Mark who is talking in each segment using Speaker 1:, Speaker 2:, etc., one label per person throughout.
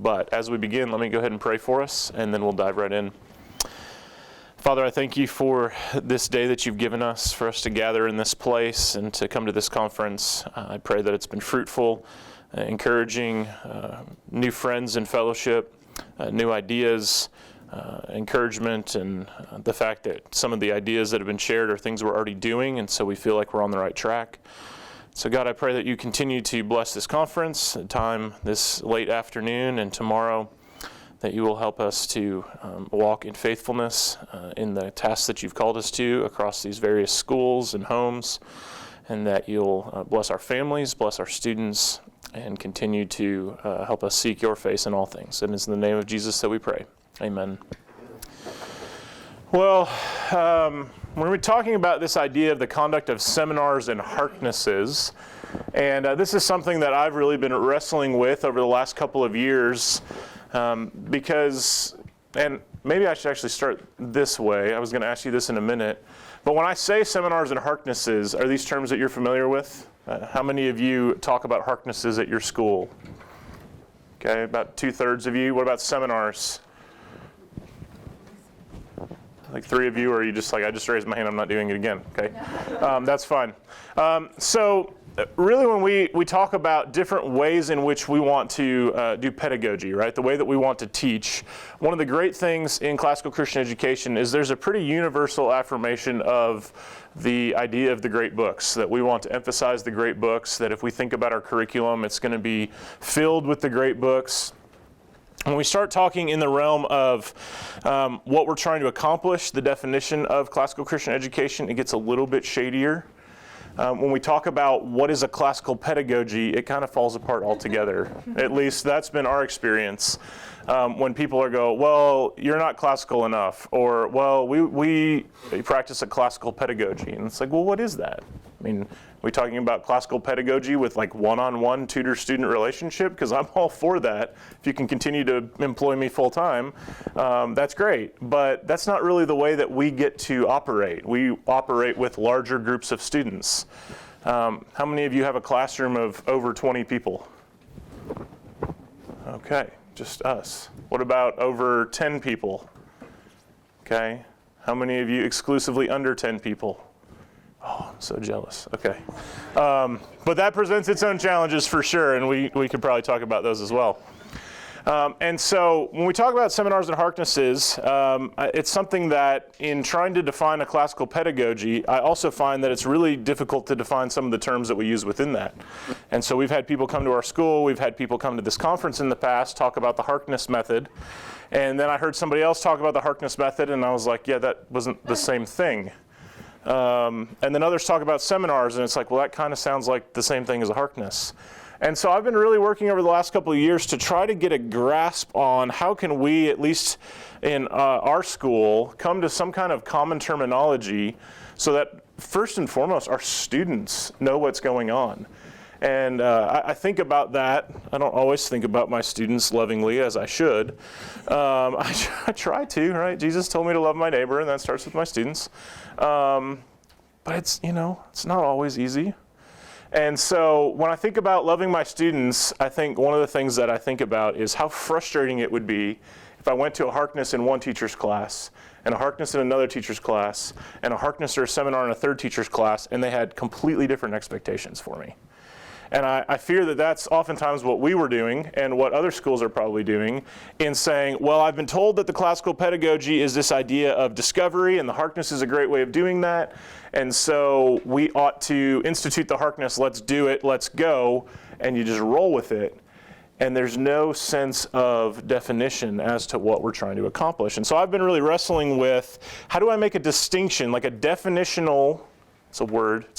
Speaker 1: But as we begin, let me go ahead and pray for us, and then we'll dive right in. Father, I thank you for this day that you've given us, for us to gather in this place and to come to this conference. I pray that it's been fruitful, encouraging, new friends in fellowship, new ideas, encouragement, and the fact that some of the ideas that have been shared are things we're already doing, and so we feel like we're on the right track. So God, I pray that you continue to bless this conference, the time this late afternoon and tomorrow, that you will help us to walk in faithfulness in the tasks that you've called us to across these various schools and homes, and that you'll bless our families, bless our students, and continue to help us seek your face in all things. And it's in the name of Jesus that we pray. Amen. Well, we're going to be talking about this idea of the conduct of seminars and Harknesses. And this is something that I've really been wrestling with over the last couple of years. Because, and maybe I should actually start this way. I was going to ask you this in a minute. But when I say seminars and Harknesses, are these terms that you're familiar with? How many of you talk about Harknesses at your school? Okay, about 2/3 of you. What about seminars? Like 3 of you, or are you just like, I just raised my hand, I'm not doing it again? Okay, that's fine. So really when we talk about different ways in which we want to do pedagogy, right, the way that we want to teach, one of the great things in classical Christian education is there's a pretty universal affirmation of the idea of the great books, that we want to emphasize the great books, that if we think about our curriculum, it's going to be filled with the great books. When we start talking in the realm of what we're trying to accomplish, the definition of classical Christian education, it gets a little bit shadier. When we talk about what is a classical pedagogy, it kind of falls apart altogether. At least that's been our experience. When people well, you're not classical enough, or, well, we practice a classical pedagogy. And it's like, well, what is that? I mean, are we talking about classical pedagogy with like one-on-one tutor-student relationship? Because I'm all for that. If you can continue to employ me full-time, that's great. But that's not really the way that we get to operate. We operate with larger groups of students. How many of you have a classroom of over 20 people? Okay, just us. What about over 10 people? Okay. How many of you exclusively under 10 people? Oh, I'm so jealous. Okay. But that presents its own challenges for sure, and we could probably talk about those as well. And so when we talk about seminars and Harknesses, it's something that in trying to define a classical pedagogy, I also find that it's really difficult to define some of the terms that we use within that. And so we've had people come to our school, we've had people come to this conference in the past, talk about the Harkness Method, and then I heard somebody else talk about the Harkness Method, and I was like, yeah, that wasn't the same thing. And then others talk about seminars, and it's like, well, that kind of sounds like the same thing as a Harkness. And so I've been really working over the last couple of years to try to get a grasp on how can we, at least in our school, come to some kind of common terminology so that first and foremost our students know what's going on. And I think about that. I don't always think about my students lovingly as I should. I try to, right? Jesus told me to love my neighbor, and that starts with my students. But it's not always easy. And so when I think about loving my students, I think one of the things that I think about is how frustrating it would be if I went to a Harkness in one teacher's class, and a Harkness in another teacher's class, and a Harkness or a seminar in a third teacher's class, and they had completely different expectations for me. And I fear that that's oftentimes what we were doing and what other schools are probably doing in saying, well, I've been told that the classical pedagogy is this idea of discovery, and the Harkness is a great way of doing that. And so we ought to institute the Harkness, let's do it, let's go, and you just roll with it. And there's no sense of definition as to what we're trying to accomplish. And so I've been really wrestling with, how do I make a distinction, like a definitional, it's a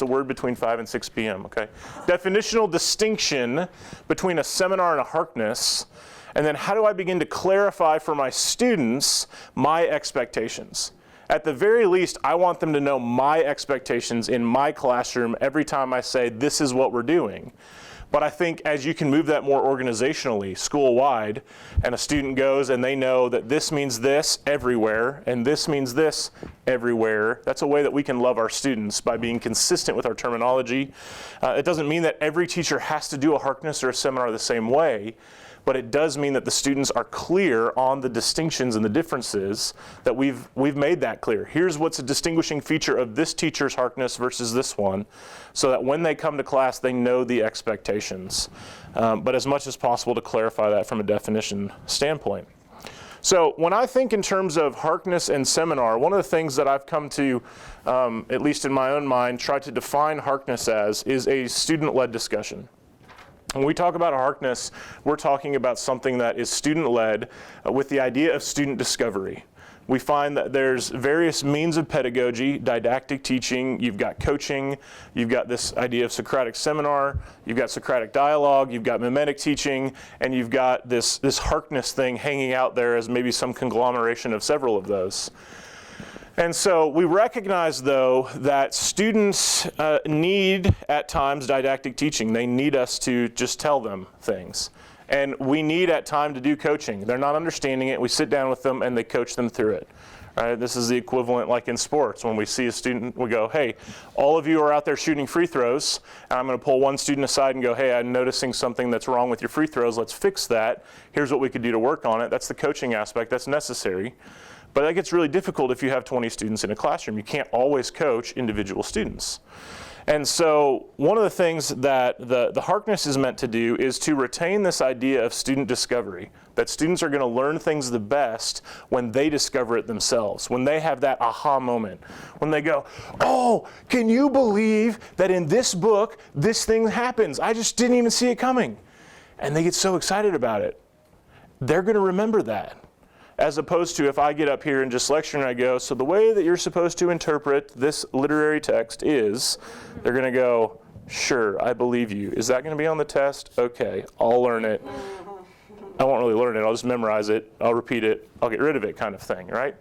Speaker 1: word between 5 and 6 p.m., okay? Definitional distinction between a seminar and a Harkness, and then how do I begin to clarify for my students my expectations? At the very least, I want them to know my expectations in my classroom every time I say, this is what we're doing. But I think as you can move that more organizationally, school-wide, and a student goes and they know that this means this everywhere, and this means this everywhere, that's a way that we can love our students by being consistent with our terminology. It doesn't mean that every teacher has to do a Harkness or a seminar the same way, but it does mean that the students are clear on the distinctions and the differences, that we've made that clear. Here's what's a distinguishing feature of this teacher's Harkness versus this one, so that when they come to class, they know the expectations. But as much as possible to clarify that from a definition standpoint. So when I think in terms of Harkness and seminar, one of the things that I've come to, at least in my own mind, try to define Harkness as is a student-led discussion. When we talk about a Harkness, we're talking about something that is student-led with the idea of student discovery. We find that there's various means of pedagogy, didactic teaching, you've got coaching, you've got this idea of Socratic seminar, you've got Socratic dialogue, you've got mimetic teaching, and you've got this Harkness thing hanging out there as maybe some conglomeration of several of those. And so we recognize, though, that students need, at times, didactic teaching. They need us to just tell them things. And we need at time to do coaching. They're not understanding it. We sit down with them and they coach them through it. Right? This is the equivalent like in sports. When we see a student, we go, hey, all of you are out there shooting free throws. And I'm going to pull one student aside and go, hey, I'm noticing something that's wrong with your free throws. Let's fix that. Here's what we could do to work on it. That's the coaching aspect. That's necessary. But that gets really difficult if you have 20 students in a classroom. You can't always coach individual students. And so one of the things that the Harkness is meant to do is to retain this idea of student discovery, that students are going to learn things the best when they discover it themselves, when they have that aha moment, when they go, oh, can you believe that in this book this thing happens? I just didn't even see it coming. And they get so excited about it. They're going to remember that. As opposed to if I get up here and just lecture and I go, so the way that you're supposed to interpret this literary text is, they're going to go, sure, I believe you. Is that going to be on the test? Okay, I'll learn it. I won't really learn it, I'll just memorize it, I'll repeat it, I'll get rid of it kind of thing, right?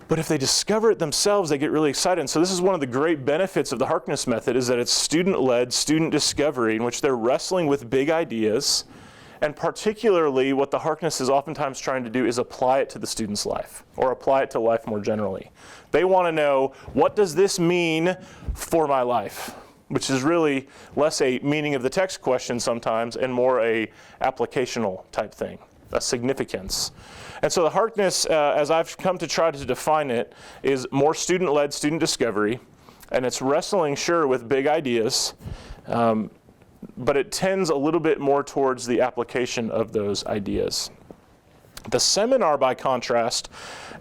Speaker 1: But if they discover it themselves, they get really excited. And so this is one of the great benefits of the Harkness method, is that it's student-led, student discovery, in which they're wrestling with big ideas. And particularly what the Harkness is oftentimes trying to do is apply it to the student's life, or apply it to life more generally. They want to know, what does this mean for my life? Which is really less a meaning of the text question sometimes and more a applicational type thing, a significance. And so the Harkness, as I've come to try to define it, is more student-led, student discovery, and it's wrestling, sure, with big ideas, but it tends a little bit more towards the application of those ideas. The seminar, by contrast,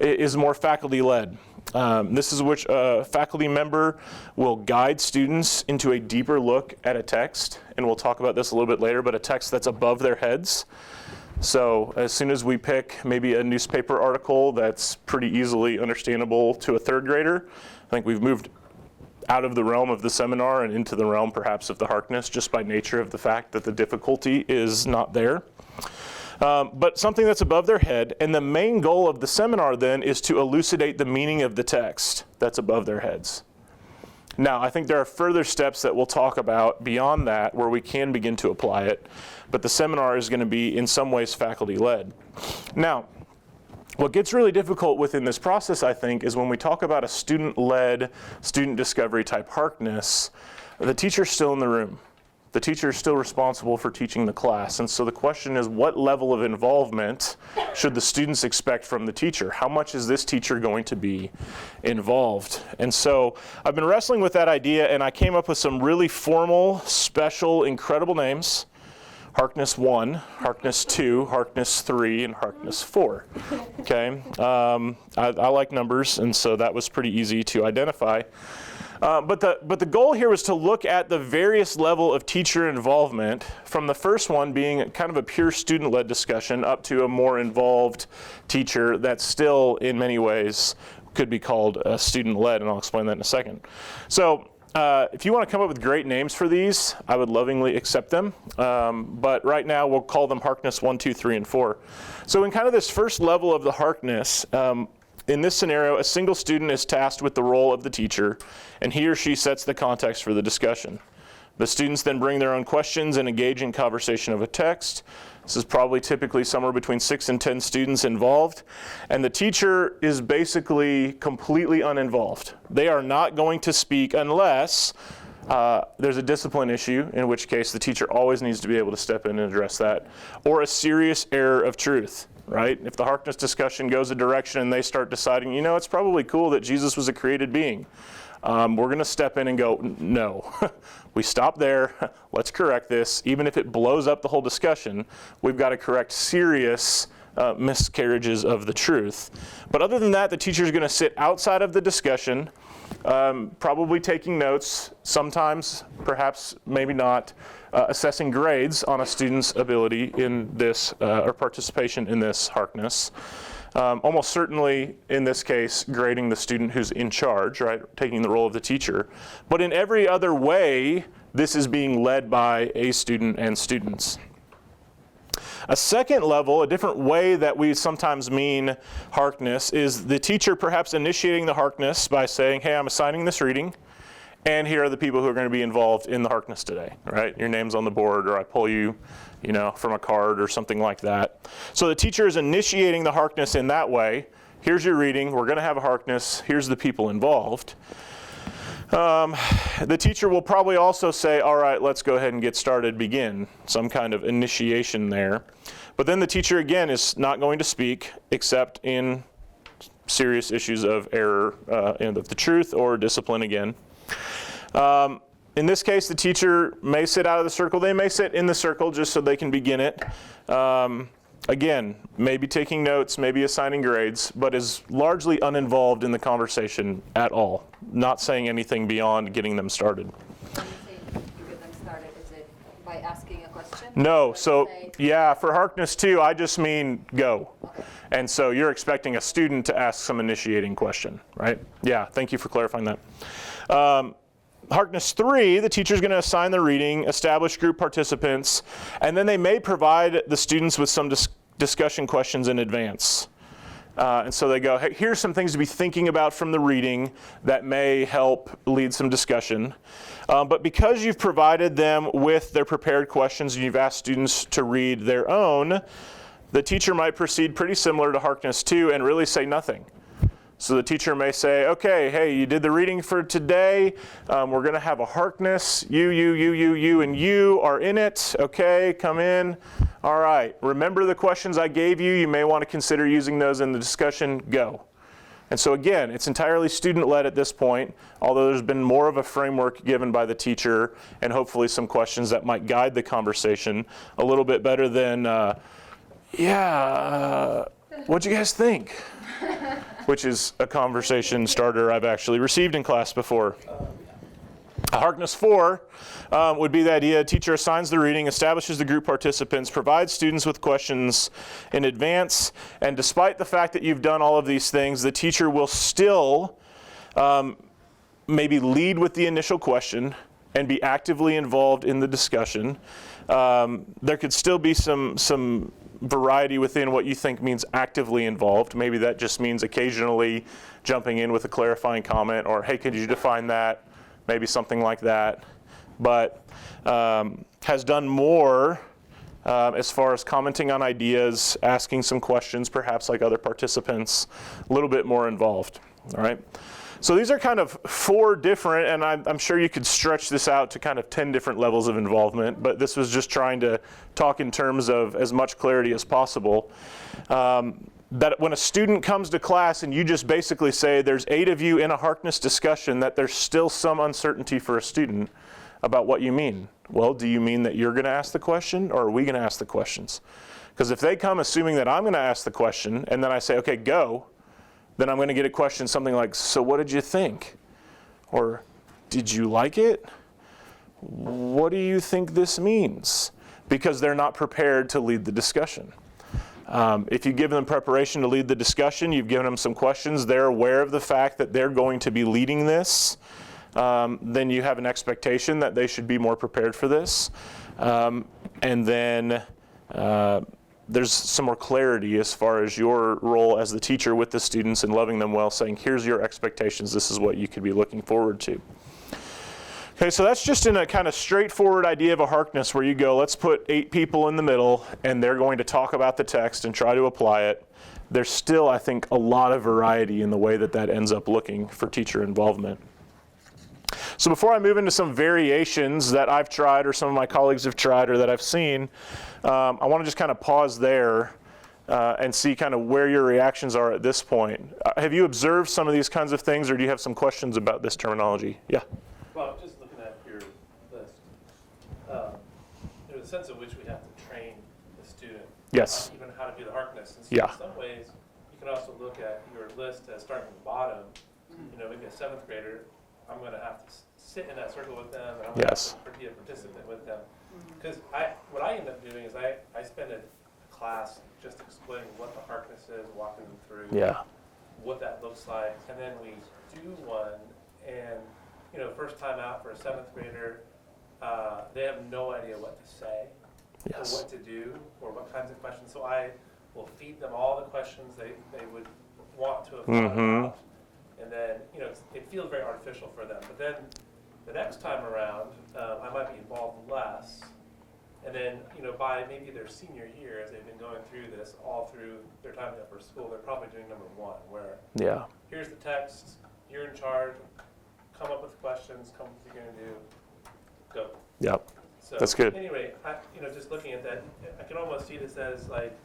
Speaker 1: is more faculty-led. This is which a faculty member will guide students into a deeper look at a text, and we'll talk about this a little bit later, but a text that's above their heads. So as soon as we pick maybe a newspaper article that's pretty easily understandable to a third grader, I think we've moved out of the realm of the seminar and into the realm perhaps of the Harkness, just by nature of the fact that the difficulty is not there. But something that's above their head, and the main goal of the seminar then is to elucidate the meaning of the text that's above their heads. Now, I think there are further steps that we'll talk about beyond that where we can begin to apply it, but the seminar is going to be in some ways faculty-led. Now, what gets really difficult within this process, I think, is when we talk about a student-led, student discovery type Harkness, the teacher's still in the room. The teacher is still responsible for teaching the class. And so the question is, what level of involvement should the students expect from the teacher? How much is this teacher going to be involved? And so I've been wrestling with that idea, and I came up with some really formal, special, incredible names. Harkness 1, Harkness 2, Harkness 3, and Harkness 4. Okay, I like numbers, and so that was pretty easy to identify. But the goal here was to look at the various level of teacher involvement, from the first one being kind of a pure student-led discussion up to a more involved teacher that still, in many ways, could be called student-led, and I'll explain that in a second. So if you want to come up with great names for these, I would lovingly accept them. But right now, we'll call them Harkness 1, 2, 3, and 4. So in kind of this first level of the Harkness, in this scenario, a single student is tasked with the role of the teacher, and he or she sets the context for the discussion. The students then bring their own questions and engage in conversation of a text. This is probably typically somewhere between 6 and 10 students involved, and the teacher is basically completely uninvolved. They are not going to speak unless there's a discipline issue, in which case the teacher always needs to be able to step in and address that, or a serious error of truth, right? If the Harkness discussion goes a direction and they start deciding, it's probably cool that Jesus was a created being, we're going to step in and go, no, we stop there, let's correct this. Even if it blows up the whole discussion, we've got to correct serious miscarriages of the truth. But other than that, the teacher is going to sit outside of the discussion, probably taking notes, sometimes, perhaps, maybe not, assessing grades on a student's ability in this, or participation in this Harkness. Almost certainly, in this case, grading the student who's in charge, right, taking the role of the teacher. But in every other way, this is being led by a student and students. A second level, a different way that we sometimes mean Harkness, is the teacher perhaps initiating the Harkness by saying, hey, I'm assigning this reading, and here are the people who are going to be involved in the Harkness today, right? Your name's on the board, or I pull you, from a card or something like that. So the teacher is initiating the Harkness in that way. Here's your reading, we're going to have a Harkness, here's the people involved. The teacher will probably also say, all right, let's go ahead and get started, begin, some kind of initiation there. But then the teacher, again, is not going to speak except in serious issues of error of the truth or discipline again. In this case, the teacher may sit out of the circle. They may sit in the circle just so they can begin it. Again, maybe taking notes, maybe assigning grades, but is largely uninvolved in the conversation at all, not saying anything beyond getting them started.
Speaker 2: When you say you get them started, is it by asking a question?
Speaker 1: No, so yeah, for Harkness 2, I just mean go. Okay. And so you're expecting a student to ask some initiating question, right? Yeah, thank you for clarifying that. Harkness 3, the teacher is going to assign the reading, establish group participants, and then they may provide the students with some discussion questions in advance. And so they go, hey, here's some things to be thinking about from the reading that may help lead some discussion. But because you've provided them with their prepared questions and you've asked students to read their own, the teacher might proceed pretty similar to Harkness 2 and really say nothing. So the teacher may say, okay, hey, you did the reading for today. We're going to have a Harkness. You, and you are in it. Okay, come in. All right, remember the questions I gave you. You may want to consider using those in the discussion. Go. And so again, it's entirely student-led at this point, although there's been more of a framework given by the teacher and hopefully some questions that might guide the conversation a little bit better than, what'd you guys think? Which is a conversation starter I've actually received in class before. Harkness 4 would be the idea: teacher assigns the reading, establishes the group participants, provides students with questions in advance, and despite the fact that you've done all of these things, the teacher will still maybe lead with the initial question and be actively involved in the discussion. There could still be some variety within what you think means actively involved. Maybe that just means occasionally jumping in with a clarifying comment, or hey, could you define that? Maybe something like that. But has done more as far as commenting on ideas, asking some questions, perhaps like other participants, a little bit more involved. All right. So these are kind of 4 different, and I'm sure you could stretch this out to kind of 10 different levels of involvement, but this was just trying to talk in terms of as much clarity as possible. That when a student comes to class and you just basically say there's 8 of you in a Harkness discussion, that there's still some uncertainty for a student about what you mean. Well, do you mean that you're going to ask the question, or are we going to ask the questions? Because if they come assuming that I'm going to ask the question, and then I say, okay, go, then I'm going to get a question something like, so what did you think? Or, did you like it? What do you think this means? Because they're not prepared to lead the discussion. If you give them preparation to lead the discussion, you've given them some questions, they're aware of the fact that they're going to be leading this, then you have an expectation that they should be more prepared for this. And then there's some more clarity as far as your role as the teacher with the students and loving them well, saying, here's your expectations, this is what you could be looking forward to. Okay, so that's just in a kind of straightforward idea of a Harkness where you go, let's put 8 people in the middle and they're going to talk about the text and try to apply it. There's still, I think, a lot of variety in the way that that ends up looking for teacher involvement. So before I move into some variations that I've tried or some of my colleagues have tried or that I've seen, I want to just kind of pause there and see kind of where your reactions are at this point. Have you observed some of these kinds of things, or do you have some questions about this terminology? Yeah?
Speaker 3: Well, just looking at your list, there's a sense in which we have to train the student.
Speaker 1: Yes.
Speaker 3: Even how to do the Harkness. And so
Speaker 1: Yeah.
Speaker 3: in some ways, you can also look at your list as starting from the bottom. Maybe a 7th grader, I'm going to have to sit in that circle with them, and I'm going
Speaker 1: Yes.
Speaker 3: to be a participant with them. Because what I end up doing is I spend a class just explaining what the Harkness is, walking them through what that looks like, and then we do one, and first time out for a 7th grader, they have no idea what to say, or what to do, or what kinds of questions. So I will feed them all the questions they would want to have thought about, and then it feels very artificial for them. But then the next time around, I might be involved less. And then, by maybe their senior year, as they've been going through this all through their time at upper school, they're probably doing number 1, where here's the text, you're in charge, come up with questions, come up with what you're going to do, go.
Speaker 1: Yep.
Speaker 3: So
Speaker 1: That's good.
Speaker 3: Anyway, just looking at that, I can almost see this as like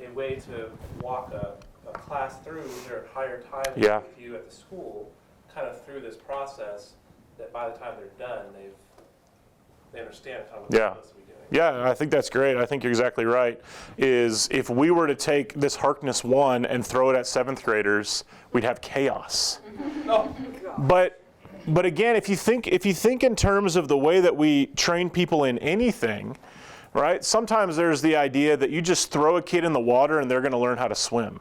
Speaker 3: a way to walk a class through their higher time with you at the school, kind of through this process, that by the time they're done, they understand kind of what they're supposed to be doing.
Speaker 1: Yeah, I think that's great. I think you're exactly right. Is if we were to take this Harkness 1 and throw it at 7th graders, we'd have chaos. But again, if you think in terms of the way that we train people in anything, right? Sometimes there's the idea that you just throw a kid in the water and they're going to learn how to swim.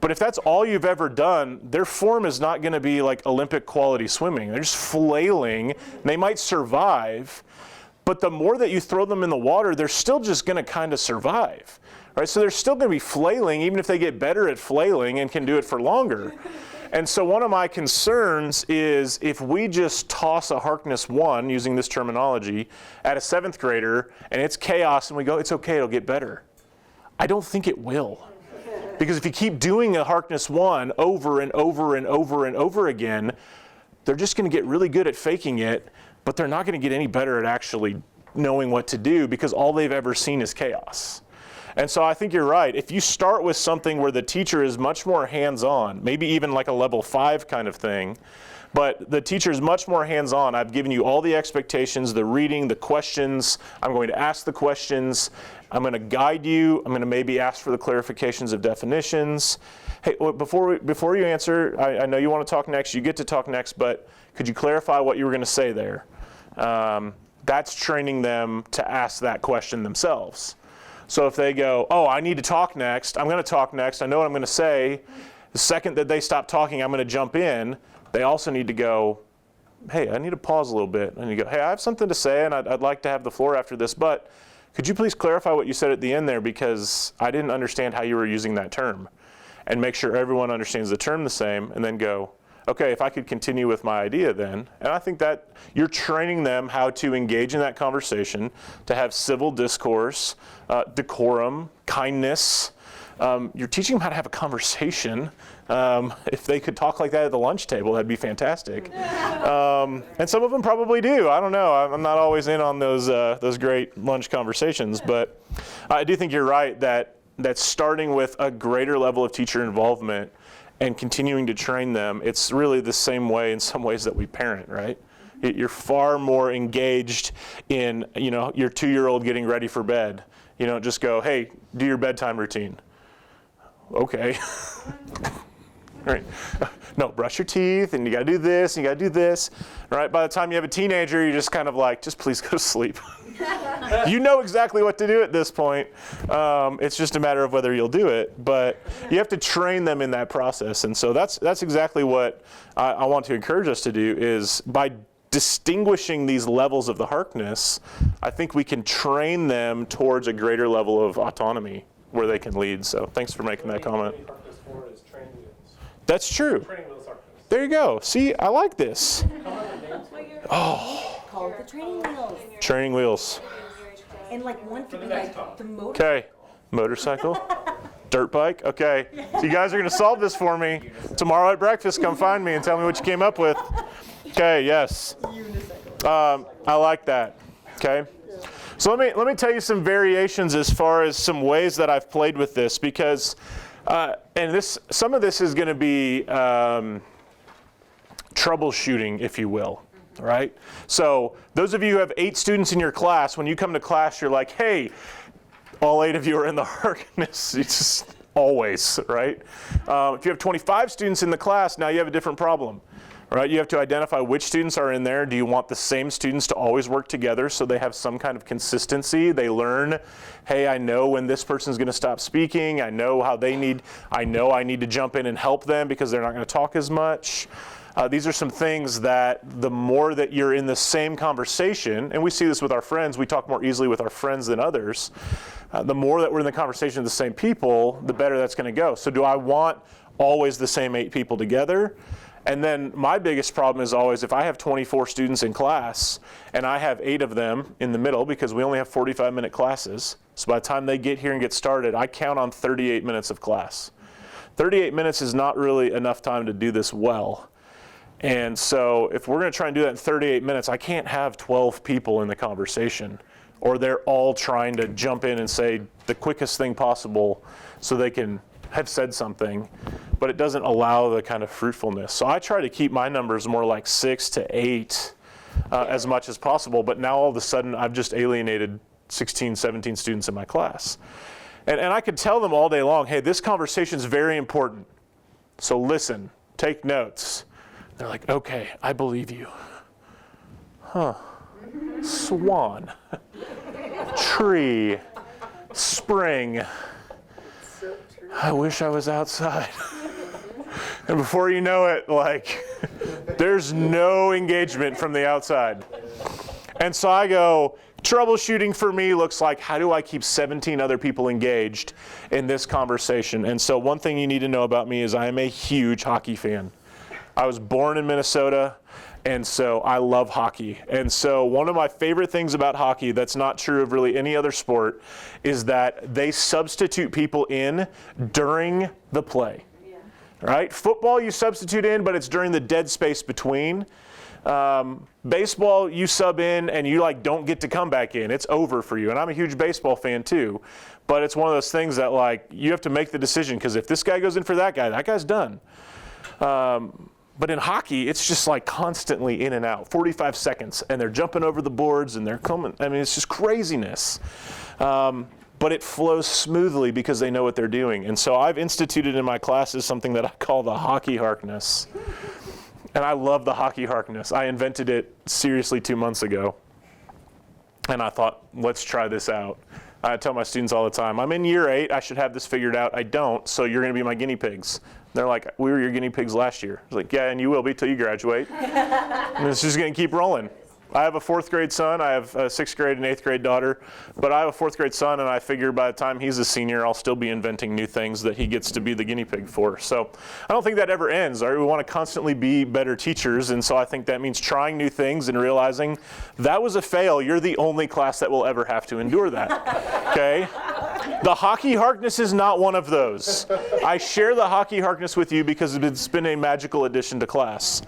Speaker 1: But if that's all you've ever done, their form is not going to be like Olympic quality swimming. They're just flailing. They might survive, but the more that you throw them in the water, they're still just going to kind of survive, right? So they're still going to be flailing, even if they get better at flailing and can do it for longer. And so one of my concerns is if we just toss a Harkness 1, using this terminology, at a 7th grader, and it's chaos, and we go, it's okay, it'll get better. I don't think it will. Because if you keep doing a Harkness 1 over and over and over and over again, they're just going to get really good at faking it, but they're not going to get any better at actually knowing what to do because all they've ever seen is chaos. And so I think you're right. If you start with something where the teacher is much more hands-on, maybe even like a level 5 kind of thing, but the teacher is much more hands-on. I've given you all the expectations, the reading, the questions. I'm going to ask the questions. I'm going to guide you. I'm going to maybe ask for the clarifications of definitions. Hey, before you answer, I know you want to talk next. You get to talk next, but could you clarify what you were going to say there? That's training them to ask that question themselves. So if they go, oh, I need to talk next, I'm going to talk next, I know what I'm going to say. The second that they stop talking, I'm going to jump in. They also need to go, hey, I need to pause a little bit. And you go, hey, I have something to say, and I'd like to have the floor after this, but could you please clarify what you said at the end there, because I didn't understand how you were using that term. And make sure everyone understands the term the same, and then go, okay, if I could continue with my idea then. And I think that you're training them how to engage in that conversation, to have civil discourse, decorum, kindness. You're teaching them how to have a conversation. If they could talk like that at the lunch table, that'd be fantastic. And some of them probably do. I don't know. I'm not always in on those great lunch conversations, but I do think you're right that starting with a greater level of teacher involvement and continuing to train them, it's really the same way in some ways that we parent, right? You're far more engaged in, your 2-year-old getting ready for bed. You don't just go, hey, do your bedtime routine. Okay. Right. No, brush your teeth, and you got to do this, and you got to do this. Right? By the time you have a teenager, you're just kind of like, just please go to sleep. You know exactly what to do at this point. It's just a matter of whether you'll do it. But you have to train them in that process. And so that's exactly what I want to encourage us to do, is by distinguishing these levels of the Harkness, I think we can train them towards a greater level of autonomy where they can lead. So thanks for making that comment. That's true. There you go. See, I like this. Oh.
Speaker 4: Called the training wheels.
Speaker 1: Training wheels.
Speaker 4: And like one could be like the motor.
Speaker 1: Okay. Motorcycle. Dirt bike. Okay. So you guys are going to solve this for me. Tomorrow at breakfast, come find me and tell me what you came up with. Okay, yes. I like that. Okay. So let me tell you some variations as far as some ways that I've played with this, because some of this is going to be troubleshooting, if you will. Right? So those of you who have 8 students in your class, when you come to class, you're like, hey, all 8 of you are in the Harkness. It's just always, right? If you have 25 students in the class, now you have a different problem, right? You have to identify which students are in there. Do you want the same students to always work together so they have some kind of consistency? They learn, hey, I know when this person's going to stop speaking. I know how they need, I know I need to jump in and help them because they're not going to talk as much. These are some things that the more that you're in the same conversation, and we see this with our friends, we talk more easily with our friends than others. The more that we're in the conversation with the same people, the better that's going to go. So do I want always the same 8 people together? And then my biggest problem is always if I have 24 students in class and I have 8 of them in the middle because we only have 45-minute classes. So by the time they get here and get started, I count on 38 minutes of class. 38 minutes is not really enough time to do this well. And so if we're going to try and do that in 38 minutes, I can't have 12 people in the conversation, or they're all trying to jump in and say the quickest thing possible so they can have said something, but it doesn't allow the kind of fruitfulness. So I try to keep my numbers more like 6 to 8 as much as possible, but now all of a sudden I've just alienated 16, 17 students in my class. And I could tell them all day long, hey, this conversation is very important, so listen, take notes. They're like, okay, I believe you. Huh. Swan. Tree. Spring. I wish I was outside. And before you know it, like, there's no engagement from the outside. And so I go, troubleshooting for me looks like, how do I keep 17 other people engaged in this conversation? And so one thing you need to know about me is I am a huge hockey fan. I was born in Minnesota, and so I love hockey. And so one of my favorite things about hockey that's not true of really any other sport is that they substitute people in during the play. Yeah. Right? Football you substitute in, but it's during the dead space between. Baseball you sub in and you like don't get to come back in. It's over for you. And I'm a huge baseball fan too. But it's one of those things that like you have to make the decision, because if this guy goes in for that guy's done. But in hockey, it's just like constantly in and out, 45 seconds, and they're jumping over the boards and they're coming. I mean, it's just craziness. But it flows smoothly because they know what they're doing. And so I've instituted in my classes something that I call the Hockey Harkness. And I love the Hockey Harkness. I invented it seriously 2 months ago. And I thought, let's try this out. I tell my students all the time, I'm in year 8, I should have this figured out. I don't, so you're going to be my guinea pigs. They're like, we were your guinea pigs last year. I was like, yeah, and you will be till you graduate. And it's just going to keep rolling. I have a 4th grade son. I have a 6th grade and 8th grade daughter. But I have a 4th grade son, and I figure by the time he's a senior, I'll still be inventing new things that he gets to be the guinea pig for. So I don't think that ever ends. Right? We want to constantly be better teachers, and so I think that means trying new things and realizing that was a fail. You're the only class that will ever have to endure that. Okay? The Hockey Harkness is not one of those. I share the Hockey Harkness with you because it's been a magical addition to class.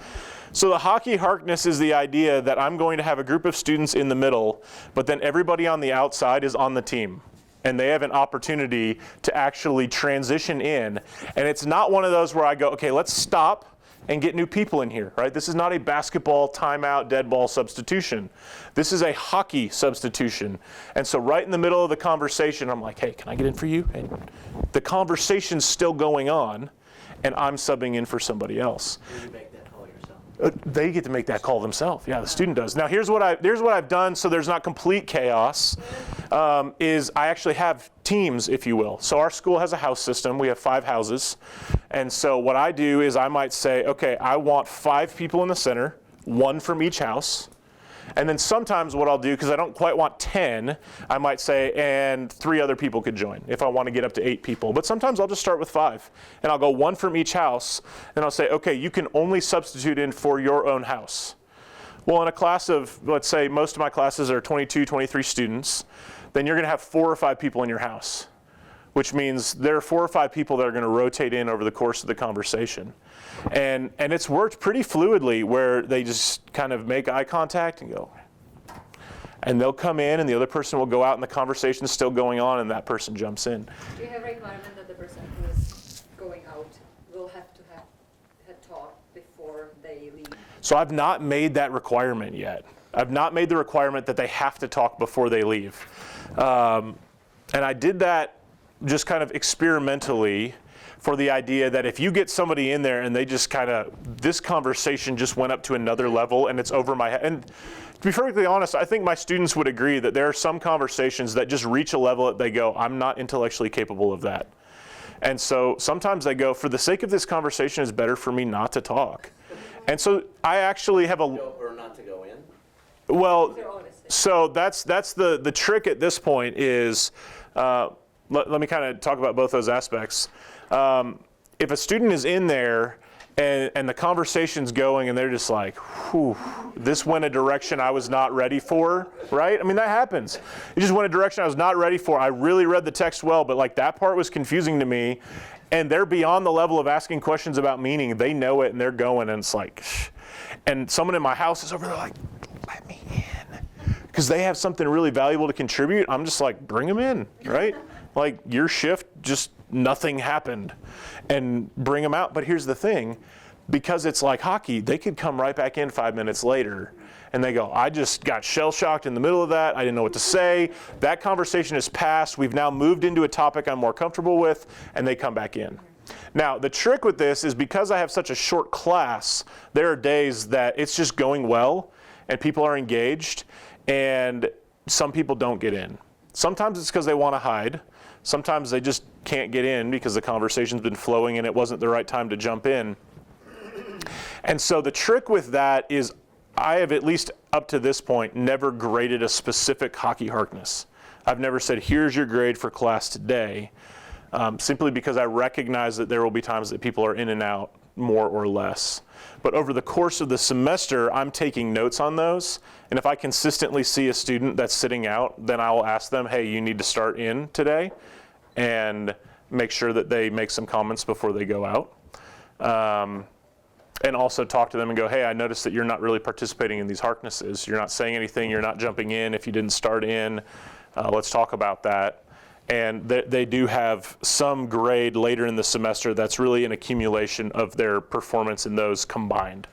Speaker 1: So the Hockey Harkness is the idea that I'm going to have a group of students in the middle, but then everybody on the outside is on the team. And they have an opportunity to actually transition in. And it's not one of those where I go, okay, let's stop and get new people in here, right? This is not a basketball timeout, dead ball substitution. This is a hockey substitution. And so right in the middle of the conversation, I'm like, hey, can I get in for you? And the conversation's still going on, and I'm subbing in for somebody else. They get to make that call themselves. Yeah, the student does. Now, here's what I've done so there's not complete chaos, is I actually have teams, if you will. So our school has a house system. We have 5 houses. And so what I do is I might say, okay, I want 5 people in the center, 1 from each house. And then sometimes what I'll do, because I don't quite want 10, I might say, and 3 other people could join if I want to get up to 8 people. But sometimes I'll just start with 5. And I'll go 1 from each house, and I'll say, okay, you can only substitute in for your own house. Well, in a class of, let's say most of my classes are 22, 23 students, then you're going to have 4 or 5 people in your house. which means there are 4 or 5 people that are going to rotate in over the course of the conversation. And it's worked pretty fluidly where they just kind of make eye contact and go, and they'll come in and the other person will go out and the conversation is still going on and that person jumps in.
Speaker 2: Do you have a requirement that the person who is going out will have to have talk before they leave?
Speaker 1: So I've not made that requirement yet. I've not made the requirement that they have to talk before they leave. And I did that just kind of experimentally for the idea that if you get somebody in there and they just kind of, this conversation just went up to another level and it's over my head. And to be perfectly honest, I think my students would agree that there are some conversations that just reach a level that they go, I'm not intellectually capable of that. And so sometimes they go, for the sake of this conversation, it's better for me not to talk. And so I actually have
Speaker 5: Or not to go in?
Speaker 1: Well, so that's the trick at this point is, let me kind of talk about both those aspects. If a student is in there and the conversation's going and they're just like, whew, this went a direction I was not ready for, right? I mean, that happens. It just went a direction I was not ready for. I really read the text well, but like that part was confusing to me. And they're beyond the level of asking questions about meaning. They know it and they're going and it's like, shh. And someone in my house is over there like, let me in. Because they have something really valuable to contribute. I'm just like, bring them in, right? Like your shift, just nothing happened. And bring them out. But here's the thing. Because it's like hockey, they could come right back in 5 minutes later. And they go, I just got shell-shocked in the middle of that. I didn't know what to say. That conversation is past. We've now moved into a topic I'm more comfortable with. And they come back in. Now, the trick with this is because I have such a short class, there are days that it's just going well and people are engaged and some people don't get in. Sometimes it's because they want to hide. Sometimes they just can't get in because the conversation's been flowing and it wasn't the right time to jump in. And so the trick with that is I have, at least up to this point, never graded a specific Hockey Harkness. I've never said, here's your grade for class today, simply because I recognize that there will be times that people are in and out more or less. But over the course of the semester, I'm taking notes on those. And if I consistently see a student that's sitting out, then I will ask them, hey, you need to start in today, and make sure that they make some comments before they go out. And also talk to them and go, hey, I noticed that you're not really participating in these Harknesses. You're not saying anything. You're not jumping in if you didn't start in. Let's talk about that. And they do have some grade later in the semester that's really an accumulation of their performance in those combined.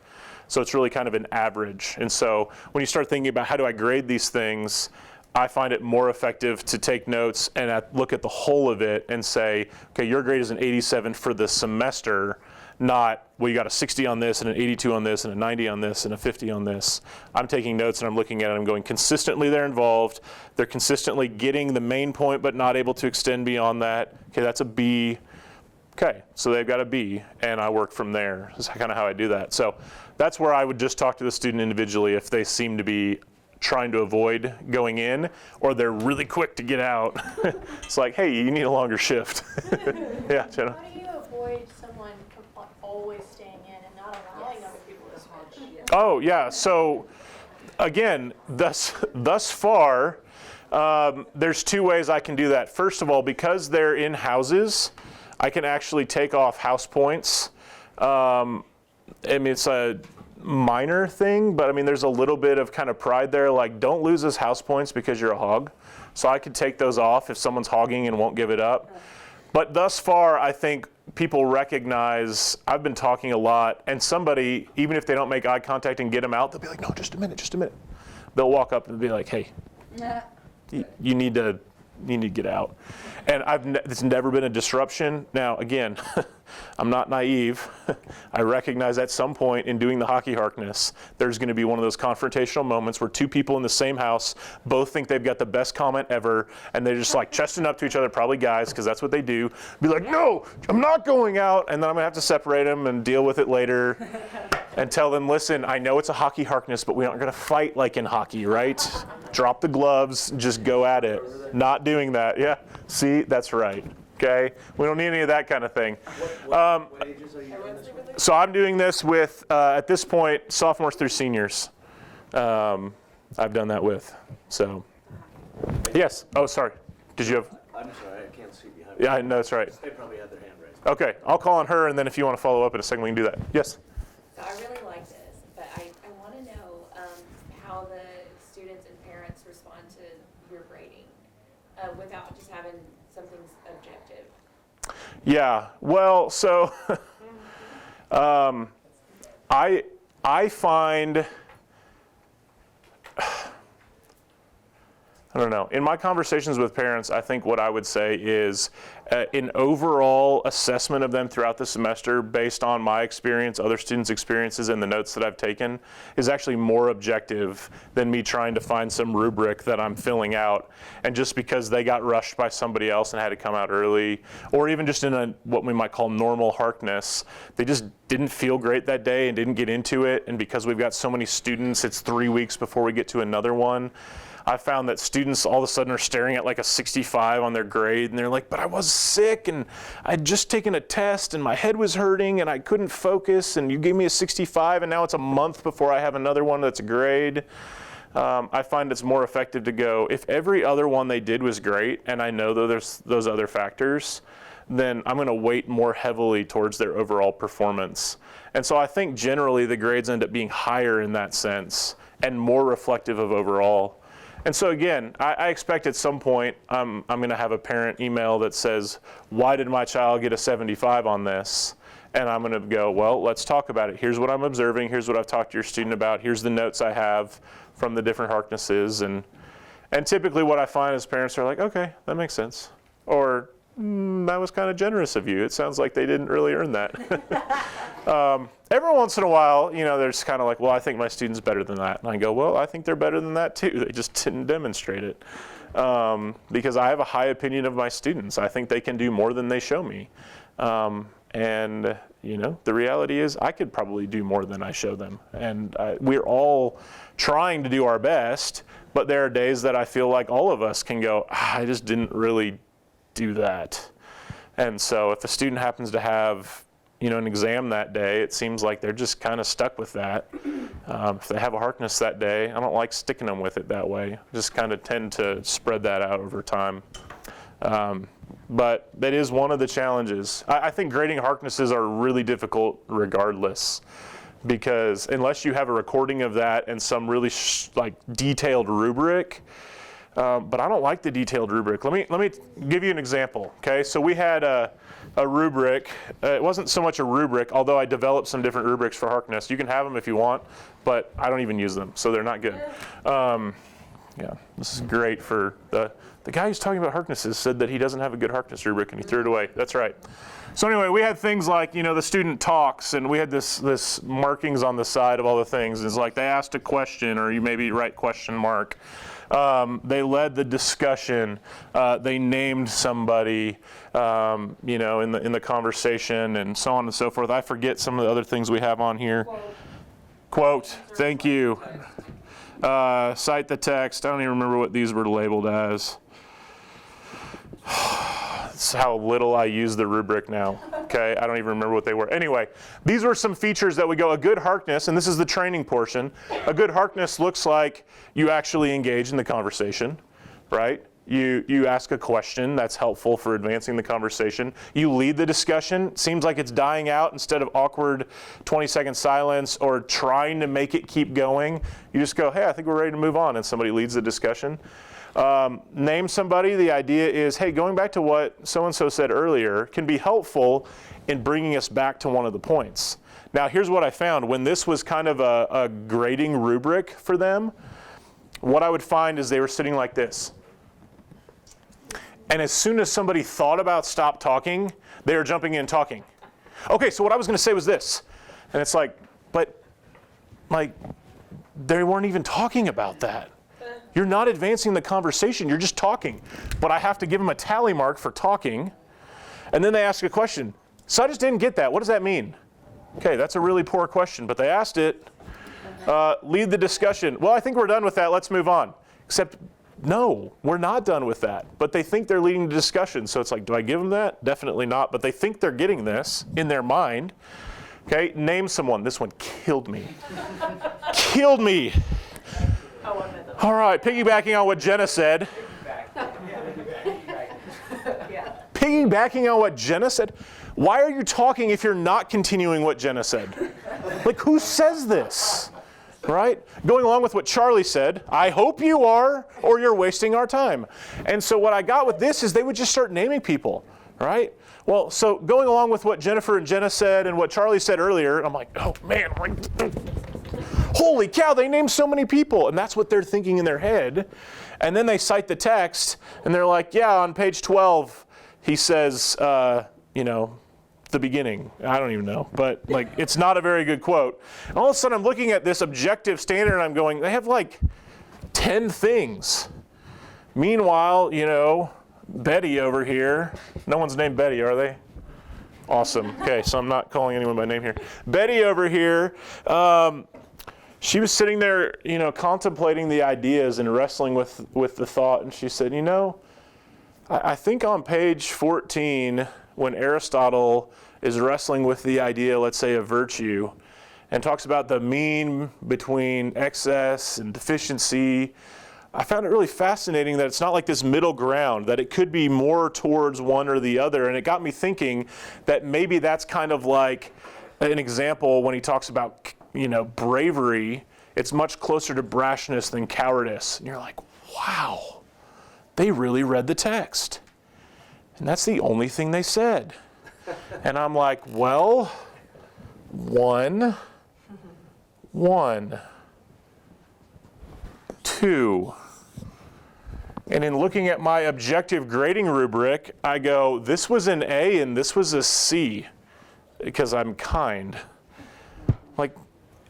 Speaker 1: So it's really kind of an average. And so when you start thinking about how do I grade these things, I find it more effective to take notes and look at the whole of it and say, okay, your grade is an 87 for the semester, not, well, you got a 60 on this and an 82 on this and a 90 on this and a 50 on this. I'm taking notes and I'm looking at it. I'm going, consistently they're involved. They're consistently getting the main point but not able to extend beyond that. Okay, that's a B. Okay, so they've got a B, and I work from there. That's kind of how I do that. So that's where I would just talk to the student individually if they seem to be trying to avoid going in, or they're really quick to get out. It's like, hey, you need a longer shift. Yeah, Jenna?
Speaker 6: How do you avoid someone always staying in and not allowing other people to switch?
Speaker 1: Oh, yeah. So, again, thus far, there's 2 ways I can do that. First of all, because they're in houses, I can actually take off house points. I mean, it's a minor thing, but I mean, there's a little bit of kind of pride there, like don't lose those house points because you're a hog. So I could take those off if someone's hogging and won't give it up. But thus far, I think people recognize I've been talking a lot, and somebody, even if they don't make eye contact and get them out, they'll be like, no, just a minute. They'll walk up and be like, hey, you need to get out. And it's never been a disruption. Now, again, I'm not naive. I recognize at some point in doing the Hockey Harkness, there's going to be one of those confrontational moments where 2 people in the same house both think they've got the best comment ever, and they're just like chesting up to each other, probably guys, because that's what they do. Be like, no, I'm not going out, and then I'm going to have to separate them and deal with it later and tell them, listen, I know it's a Hockey Harkness, but we aren't going to fight like in hockey, right? Drop the gloves, just go at it. Not doing that. Yeah, see, that's right. Okay, we don't need any of that kind of thing.
Speaker 5: What ages are you doing this with?
Speaker 1: So I'm doing this with, at this point, sophomores through seniors. I've done that with. So, yes. Oh, sorry. Did you have?
Speaker 5: I'm sorry, I can't see behind me.
Speaker 1: Yeah, no, that's right.
Speaker 5: They probably had their hand raised.
Speaker 1: Okay, I'll call on her, and then if you want to follow up in a second, we can do that. Yes?
Speaker 7: So I really like this, but I want to know how the students and parents respond to your grading without just having something objective.
Speaker 1: Yeah, well, so I find, I don't know, in my conversations with parents, I think what I would say is an overall assessment of them throughout the semester based on my experience, other students' experiences, and the notes that I've taken is actually more objective than me trying to find some rubric that I'm filling out. And just because they got rushed by somebody else and had to come out early, or even just in a what we might call normal Harkness, they just didn't feel great that day and didn't get into it. And because we've got so many students, it's 3 weeks before we get to another one. I found that students all of a sudden are staring at like a 65 on their grade, and they're like, but I was sick, and I'd just taken a test, and my head was hurting, and I couldn't focus, and you gave me a 65, and now it's a month before I have another one that's a grade. I find it's more effective to go, if every other one they did was great, and I know that there's those other factors, then I'm going to weight more heavily towards their overall performance. And so I think generally the grades end up being higher in that sense, and more reflective of overall. And so again, I expect at some point I'm going to have a parent email that says, why did my child get a 75 on this? And I'm going to go, well, let's talk about it. Here's what I'm observing. Here's what I've talked to your student about. Here's the notes I have from the different Harknesses. And typically what I find is parents are like, okay, that makes sense. Or, that was kind of generous of you. It sounds like they didn't really earn that. Every once in a while, you know, there's kind of like, well, I think my student's better than that. And I go, well, I think they're better than that too. They just didn't demonstrate it. Because I have a high opinion of my students. I think they can do more than they show me. And, you know, the reality is I could probably do more than I show them. And we're all trying to do our best, but there are days that I feel like all of us can go, I just didn't really do that. And so if a student happens to have, you know, an exam that day, it seems like they're just kind of stuck with that. If they have a Harkness that day, I don't like sticking them with it that way. I just kind of tend to spread that out over time. But that is one of the challenges. I think grading Harknesses are really difficult regardless, because unless you have a recording of that and some really like detailed rubric, but I don't like the detailed rubric. Let me give you an example, okay? So we had a rubric. It wasn't so much a rubric, although I developed some different rubrics for Harkness. You can have them if you want, but I don't even use them, so they're not good. Yeah, this is great for the guy who's talking about Harknesses said that he doesn't have a good Harkness rubric and he threw it away. That's right. So anyway, we had things like, you know, the student talks, and we had this markings on the side of all the things. It's like they asked a question, or you maybe write question mark. They led the discussion. They named somebody, you know, in the conversation, and so on and so forth. I forget some of the other things we have on here. Quote. Thank you. Cite the text. I don't even remember what these were labeled as. That's how little I use the rubric now. Okay, I don't even remember what they were. Anyway, these were some features that we go, a good Harkness, and this is the training portion. A good Harkness looks like you actually engage in the conversation, right? You ask a question that's helpful for advancing the conversation. You lead the discussion. Seems like it's dying out instead of awkward 20-second silence or trying to make it keep going. You just go, hey, I think we're ready to move on, and somebody leads the discussion. Name somebody. The idea is, hey, going back to what so-and-so said earlier can be helpful in bringing us back to one of the points. Now, here's what I found. When this was kind of a grading rubric for them, what I would find is they were sitting like this. And as soon as somebody thought about stop talking, they were jumping in talking. Okay, so what I was going to say was this. And it's like, but like, they weren't even talking about that. You're not advancing the conversation, you're just talking. But I have to give them a tally mark for talking. And then they ask a question. So I just didn't get that. What does that mean? Okay, that's a really poor question, but they asked it. Lead the discussion. Well, I think we're done with that. Let's move on. Except, no, we're not done with that. But they think they're leading the discussion. So it's like, do I give them that? Definitely not. But they think they're getting this in their mind. Okay, name someone. This one killed me. Killed me. All right, piggybacking on what Jenna said. piggybacking on what Jenna said? Why are you talking if you're not continuing what Jenna said? Like, who says this? Right? Going along with what Charlie said, I hope you are, or you're wasting our time. And so what I got with this is they would just start naming people, right? Well, so going along with what Jennifer and Jenna said and what Charlie said earlier, I'm like, oh man, holy cow, they named so many people. And that's what they're thinking in their head. And then they cite the text, and they're like, yeah, on page 12, he says, the beginning. I don't even know, but like, it's not a very good quote. And all of a sudden, I'm looking at this objective standard, and I'm going, they have like 10 things. Meanwhile, Betty over here, no one's named Betty, are they? Awesome. Okay, so I'm not calling anyone by name here. Betty over here, she was sitting there, contemplating the ideas and wrestling with the thought, and she said, I think on page 14, when Aristotle is wrestling with the idea, let's say, of virtue, and talks about the mean between excess and deficiency, I found it really fascinating that it's not like this middle ground, that it could be more towards one or the other. And it got me thinking that maybe that's kind of like an example when he talks about, bravery. It's much closer to brashness than cowardice. And you're like, wow, they really read the text. And that's the only thing they said. And I'm like, well, one, 2. And in looking at my objective grading rubric, I go, this was an A and this was a C, because I'm kind. Like,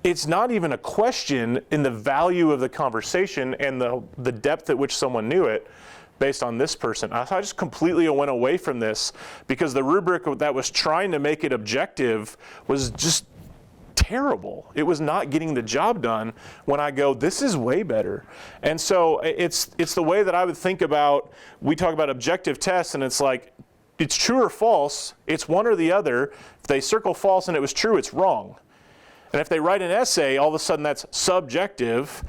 Speaker 1: it's not even a question in the value of the conversation and the depth at which someone knew it based on this person. I just completely went away from this because the rubric that was trying to make it objective was just terrible. It was not getting the job done when I go, this is way better. And so it's the way that I would think about, we talk about objective tests, and it's like, it's true or false, it's one or the other. If they circle false and it was true, it's wrong. And if they write an essay, all of a sudden that's subjective.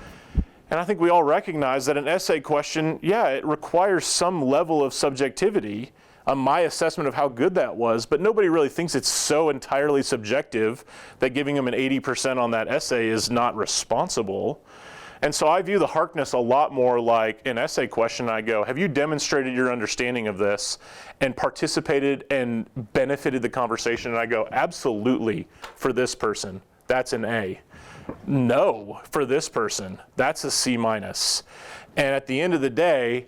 Speaker 1: And I think we all recognize that an essay question, it requires some level of subjectivity on my assessment of how good that was, but nobody really thinks it's so entirely subjective that giving them an 80% on that essay is not responsible. And so I view the Harkness a lot more like an essay question. I go, have you demonstrated your understanding of this and participated and benefited the conversation? And I go, absolutely, for this person, that's an A. No, for this person, that's a C-. And at the end of the day,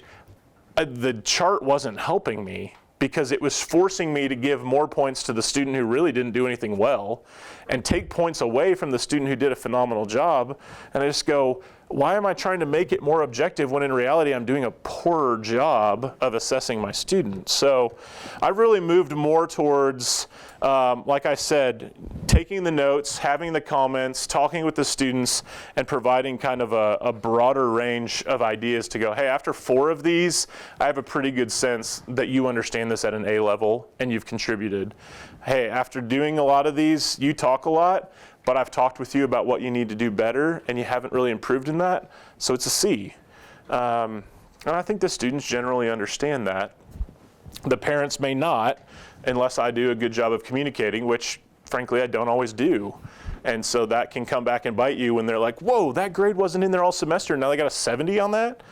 Speaker 1: the chart wasn't helping me because it was forcing me to give more points to the student who really didn't do anything well and take points away from the student who did a phenomenal job. And I just go, why am I trying to make it more objective when in reality I'm doing a poorer job of assessing my students? So I really moved more towards, like I said, taking the notes, having the comments, talking with the students, and providing kind of a broader range of ideas to go, hey, after 4 of these, I have a pretty good sense that you understand this at an A level and you've contributed. Hey, after doing a lot of these, you talk a lot, but I've talked with you about what you need to do better, and you haven't really improved in that, so it's a C. And I think the students generally understand that. The parents may not, unless I do a good job of communicating, which, frankly, I don't always do. And so that can come back and bite you when they're like, whoa, that grade wasn't in there all semester, and now they got a 70 on that?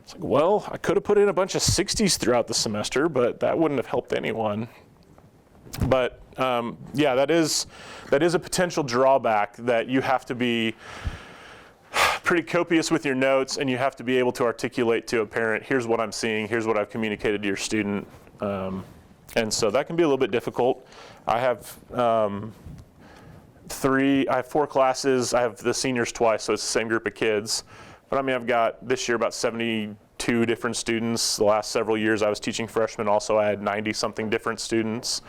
Speaker 1: It's like, well, I could have put in a bunch of 60s throughout the semester, but that wouldn't have helped anyone. But that is a potential drawback, that you have to be pretty copious with your notes, and you have to be able to articulate to a parent, here's what I'm seeing, here's what I've communicated to your student. And so that can be a little bit difficult. I have 4 classes. I have the seniors twice, so it's the same group of kids. But I mean, I've got this year about 72 different students. The last several years I was teaching freshmen also, I had 90-something different students.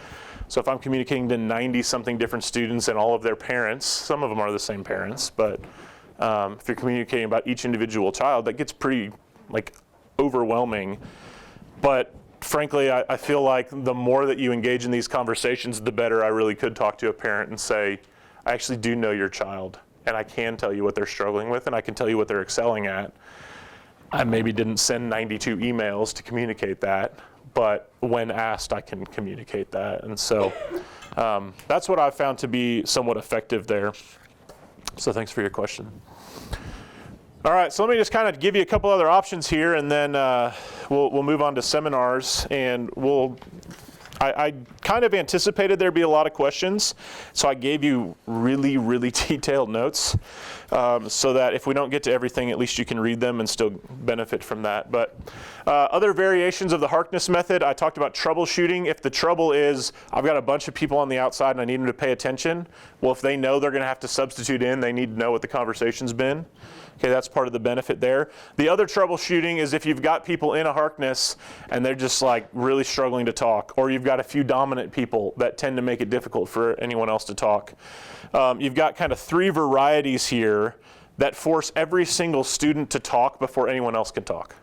Speaker 1: So if I'm communicating to 90-something different students and all of their parents, some of them are the same parents, but if you're communicating about each individual child, that gets pretty overwhelming. But frankly, I feel like the more that you engage in these conversations, the better I really could talk to a parent and say, I actually do know your child, and I can tell you what they're struggling with, and I can tell you what they're excelling at. I maybe didn't send 92 emails to communicate that, but when asked, I can communicate that. And so that's what I've found to be somewhat effective there. So thanks for your question. All right, so let me just kind of give you a couple other options here, and then we'll move on to seminars, and I kind of anticipated there'd be a lot of questions, so I gave you really, really detailed notes so that if we don't get to everything, at least you can read them and still benefit from that. But other variations of the Harkness method, I talked about troubleshooting. If the trouble is I've got a bunch of people on the outside and I need them to pay attention, well, if they know they're going to have to substitute in, they need to know what the conversation's been. Okay, that's part of the benefit there. The other troubleshooting is if you've got people in a Harkness and they're just like really struggling to talk, or you've got a few dominant people that tend to make it difficult for anyone else to talk. You've got kind of 3 varieties here that force every single student to talk before anyone else can talk.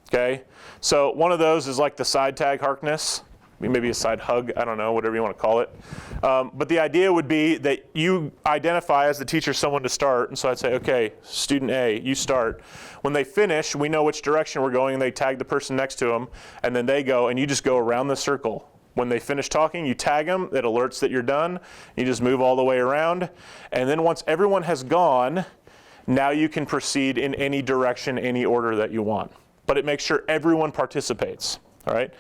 Speaker 1: Okay, so one of those is like the side tag Harkness. Maybe a side hug, I don't know, whatever you want to call it. But the idea would be that you identify as the teacher someone to start, and so I'd say, okay, student A, you start. When they finish, we know which direction we're going, and they tag the person next to them, and then they go, and you just go around the circle. When they finish talking, you tag them, it alerts that you're done, you just move all the way around, and then once everyone has gone, now you can proceed in any direction, any order that you want. But it makes sure everyone participates. All right.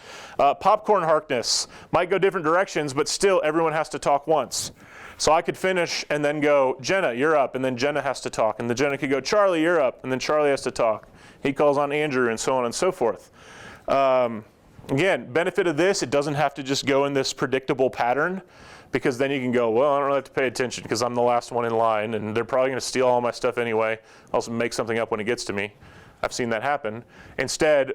Speaker 1: Popcorn Harkness might go different directions, but still everyone has to talk once. So I could finish and then go, Jenna, you're up, and then Jenna has to talk. And then Jenna could go, Charlie, you're up, and then Charlie has to talk. He calls on Andrew, and so on and so forth. Again, benefit of this, it doesn't have to just go in this predictable pattern, because then you can go, well, I don't really have to pay attention because I'm the last one in line, and they're probably going to steal all my stuff anyway. I'll also make something up when it gets to me. I've seen that happen. Instead,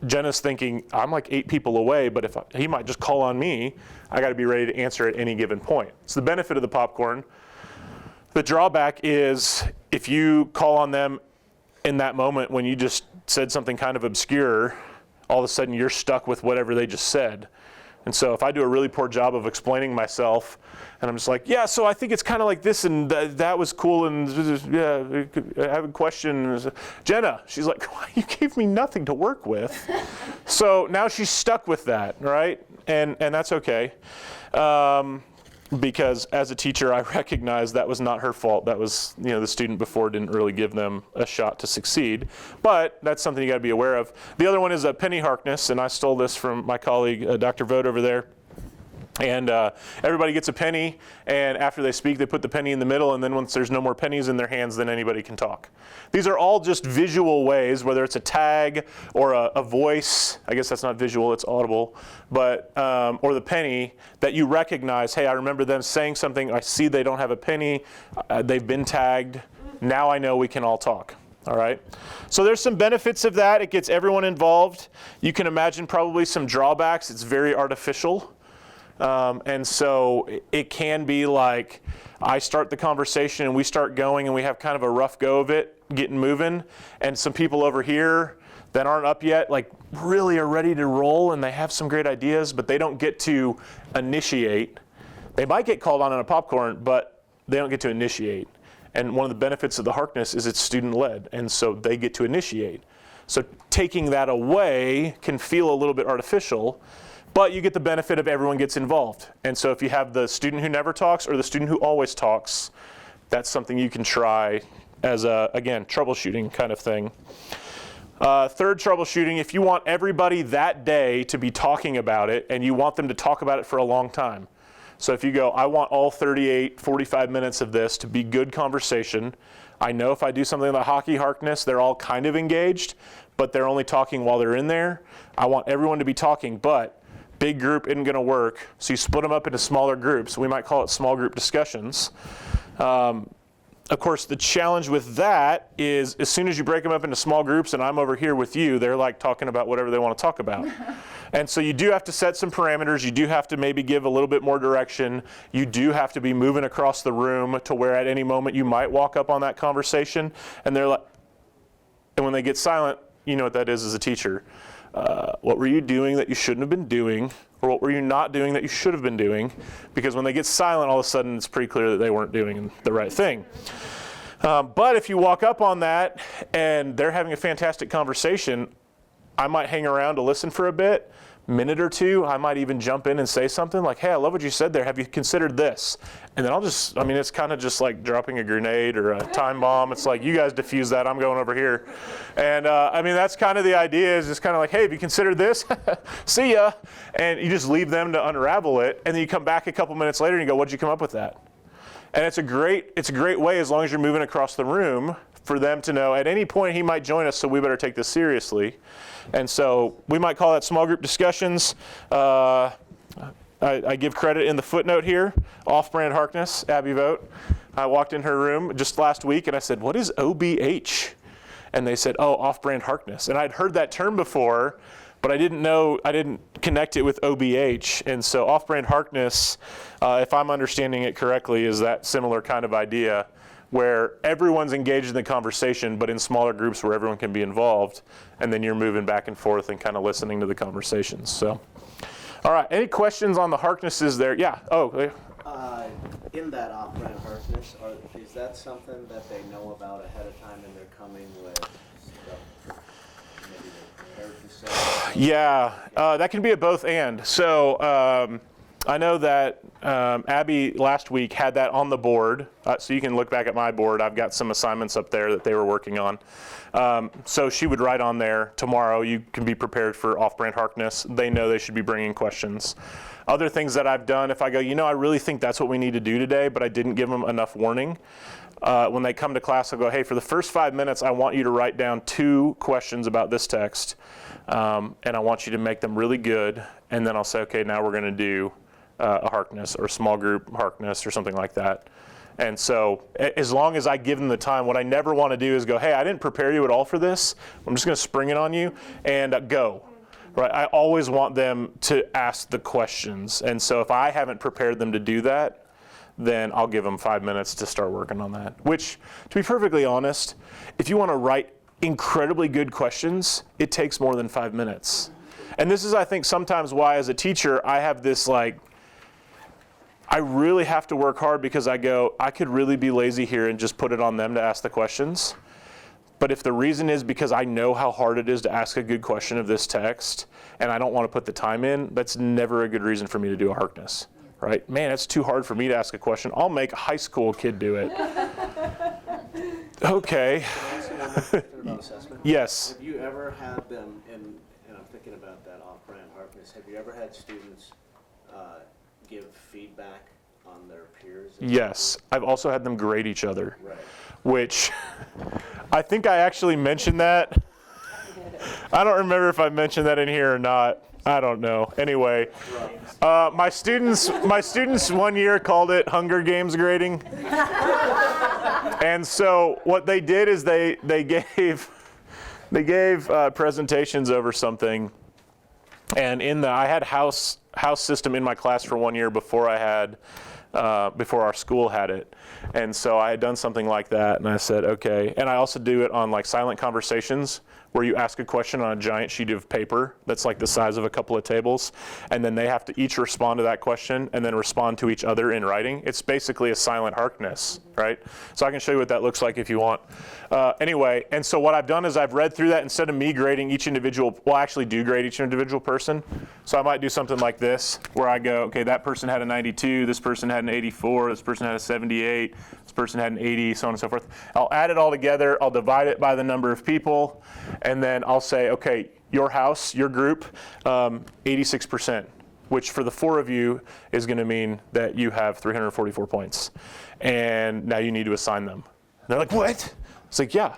Speaker 1: Jenna's thinking, I'm like 8 people away, but if he might just call on me, I got to be ready to answer at any given point. It's the benefit of the popcorn. The drawback is if you call on them in that moment when you just said something kind of obscure, all of a sudden you're stuck with whatever they just said. And so if I do a really poor job of explaining myself, and I'm just like, yeah, so I think it's kind of like this, and that was cool, and yeah, I have a question. Jenna, she's like, well, you gave me nothing to work with. So now she's stuck with that, right? And that's okay. Because as a teacher, I recognize that was not her fault. That was, the student before didn't really give them a shot to succeed. But that's something you got to be aware of. The other one is a penny Harkness, and I stole this from my colleague, Dr. Vogt over there. And everybody gets a penny, and after they speak, they put the penny in the middle, and then once there's no more pennies in their hands, then anybody can talk. These are all just visual ways, whether it's a tag or a voice. I guess that's not visual, it's audible. But or the penny, that you recognize, hey, I remember them saying something, I see they don't have a penny, they've been tagged, now I know we can all talk. All right, so there's some benefits of that. It gets everyone involved. You can imagine probably some drawbacks. It's very artificial. And so it can be like I start the conversation and we start going and we have kind of a rough go of it, getting moving, and some people over here that aren't up yet like really are ready to roll and they have some great ideas, but they don't get to initiate. They might get called on a popcorn, but they don't get to initiate. And one of the benefits of the Harkness is it's student-led, and so they get to initiate. So taking that away can feel a little bit artificial, but you get the benefit of everyone gets involved. And so if you have the student who never talks or the student who always talks, that's something you can try as a, again, troubleshooting kind of thing. Third troubleshooting, if you want everybody that day to be talking about it and you want them to talk about it for a long time. So if you go, I want all 45 minutes of this to be good conversation. I know if I do something like Hockey Harkness, they're all kind of engaged, but they're only talking while they're in there. I want everyone to be talking, but big group isn't going to work, so you split them up into smaller groups. We might call it small group discussions. Of course, the challenge with that is as soon as you break them up into small groups and I'm over here with you, they're like talking about whatever they want to talk about. And so you do have to set some parameters. You do have to maybe give a little bit more direction. You do have to be moving across the room to where at any moment you might walk up on that conversation. And they're like, and when they get silent, you know what that is as a teacher. What were you doing that you shouldn't have been doing? Or what were you not doing that you should have been doing? Because when they get silent, all of a sudden it's pretty clear that they weren't doing the right thing. But if you walk up on that and they're having a fantastic conversation, I might hang around to listen for a bit, minute or two, I might even jump in and say something like, hey, I love what you said there. Have you considered this? And then it's kind of just like dropping a grenade or a time bomb. It's like, you guys defuse that, I'm going over here. And that's kind of the idea, is just kind of like, hey, have you considered this? See ya. And you just leave them to unravel it. And then you come back a couple minutes later and you go, what'd you come up with that? And it's a great way, as long as you're moving across the room, for them to know at any point he might join us, so we better take this seriously. And so we might call that small group discussions. I give credit in the footnote here, off-brand Harkness, Abby Vogt. I walked in her room just last week and I said, what is OBH? And they said, oh, off-brand Harkness. And I'd heard that term before, but I didn't connect it with OBH. And so off-brand Harkness, if I'm understanding it correctly, is that similar kind of idea, where everyone's engaged in the conversation, but in smaller groups where everyone can be involved, and then you're moving back and forth and kind of listening to the conversations. So, all right, any questions on the Harknesses there? Yeah,
Speaker 5: in that off-brand Harkness, is that something that they know about ahead of time and they're coming with stuff maybe they're prepared to say?
Speaker 1: Yeah, that can be a both and. So I know that Abby last week had that on the board, so you can look back at my board. I've got some assignments up there that they were working on. So she would write on there, tomorrow you can be prepared for off-brand Harkness. They know they should be bringing questions. Other things that I've done, if I go, I really think that's what we need to do today, but I didn't give them enough warning. When they come to class, I'll go, hey, for the first 5 minutes, I want you to write down 2 questions about this text, and I want you to make them really good. And then I'll say, okay, now we're going to do a Harkness or small group Harkness or something like that. And so as long as I give them the time, what I never want to do is go, hey, I didn't prepare you at all for this. I'm just going to spring it on you and go. Right? I always want them to ask the questions. And so if I haven't prepared them to do that, then I'll give them 5 minutes to start working on that. Which, to be perfectly honest, if you want to write incredibly good questions, it takes more than 5 minutes. And this is, I think, sometimes why as a teacher I have this I really have to work hard, because I go, I could really be lazy here and just put it on them to ask the questions. But if the reason is because I know how hard it is to ask a good question of this text, and I don't want to put the time in, that's never a good reason for me to do a Harkness, right? Man, it's too hard for me to ask a question. I'll make a high school kid do it. Okay.
Speaker 5: Can I ask you one more question about assessment?
Speaker 1: Yes.
Speaker 5: Have you ever had them, and I'm thinking about that off-brand Harkness, have you ever had students give feedback on their peers?
Speaker 1: Yes. I've also had them grade each other.
Speaker 5: Right.
Speaker 1: Which I think I actually mentioned that. I don't remember if I mentioned that in here or not. I don't know. Anyway, my students 1 year called it Hunger Games grading. And so what they did is they gave presentations over something. And I had house system in my class for 1 year before our school had it. And so I had done something like that, and I said, okay. And I also do it on silent conversations, where you ask a question on a giant sheet of paper that's the size of a couple of tables, and then they have to each respond to that question and then respond to each other in writing. It's basically a silent Harkness, right? So I can show you what that looks like if you want. Anyway, and so what I've done is I've read through that. Instead of me grading each individual, well, I actually do grade each individual person. So I might do something like this, where I go, okay, that person had a 92, this person had an 84, this person had a 78, this person had an 80, so on and so forth. I'll add it all together, I'll divide it by the number of people, and then I'll say, okay, your house, your group, 86%, which for the 4 of you is going to mean that you have 344 points. And now you need to assign them. And they're like, what? It's like, yeah.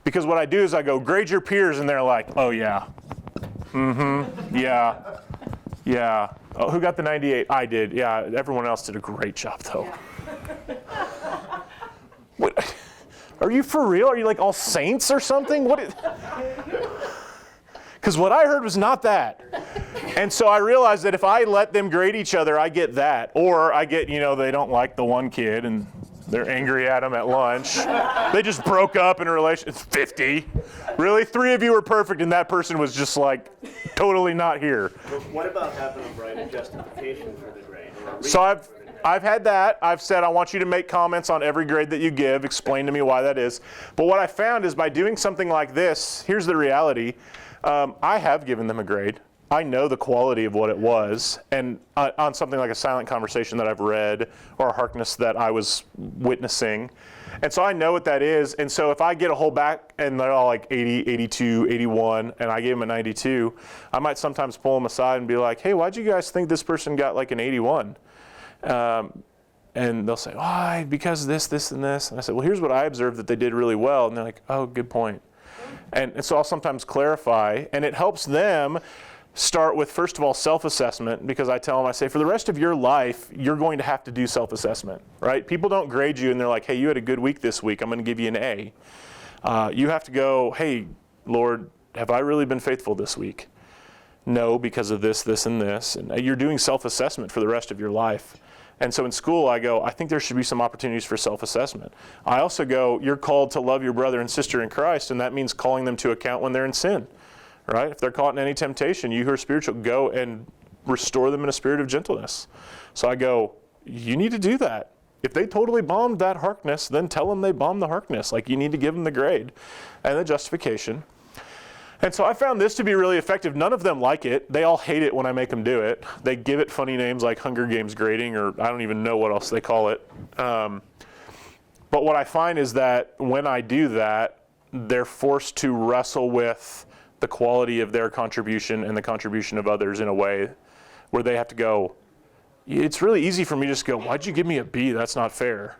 Speaker 1: Because what I do is I go, grade your peers, and they're like, oh, yeah. Mm-hmm, yeah. Yeah. Oh, who got the 98? I did. Yeah, everyone else did a great job, though. Yeah. What? Are you for real? Are you all saints or something? Because what I heard was not that. And so I realized that if I let them grade each other, I get that. Or I get, they don't like the one kid and they're angry at him at lunch. They just broke up in a relationship. It's 50. Really? 3 of you were perfect and that person was just totally not here.
Speaker 5: But what about having them write a justification for the grade?
Speaker 1: So I've had that. I've said, I want you to make comments on every grade that you give. Explain to me why that is. But what I found is by doing something like this, here's the reality. I have given them a grade. I know the quality of what it was. And on something like a silent conversation that I've read or a Harkness that I was witnessing. And so I know what that is. And so if I get a whole back and they're all like 80, 82, 81, and I gave them a 92, I might sometimes pull them aside and be like, hey, why'd you guys think this person got like an 81? And they'll say, why? Because this, and this. And I said, well, here's what I observed that they did really well. And they're like, oh, good point. And so I'll sometimes clarify, and it helps them start with, first of all, self-assessment, because I tell them, I say, for the rest of your life, you're going to have to do self-assessment, right? People don't grade you and they're like, hey, you had a good week this week, I'm going to give you an A. You have to go, hey, Lord, have I really been faithful this week? No, because of this, and this. And you're doing self-assessment for the rest of your life. And so in school, I go, I think there should be some opportunities for self-assessment. I also go, you're called to love your brother and sister in Christ, and that means calling them to account when they're in sin, right? If they're caught in any temptation, you who are spiritual, go and restore them in a spirit of gentleness. So I go, you need to do that. If they totally bombed that Harkness, then tell them they bombed the Harkness. Like, you need to give them the grade and the justification. And so I found this to be really effective. None of them like it. They all hate it when I make them do it. They give it funny names like Hunger Games grading, or I don't even know what else they call it. But what I find is that when I do that, they're forced to wrestle with the quality of their contribution and the contribution of others in a way where they have to go, it's really easy for me to just go, why'd you give me a B? That's not fair.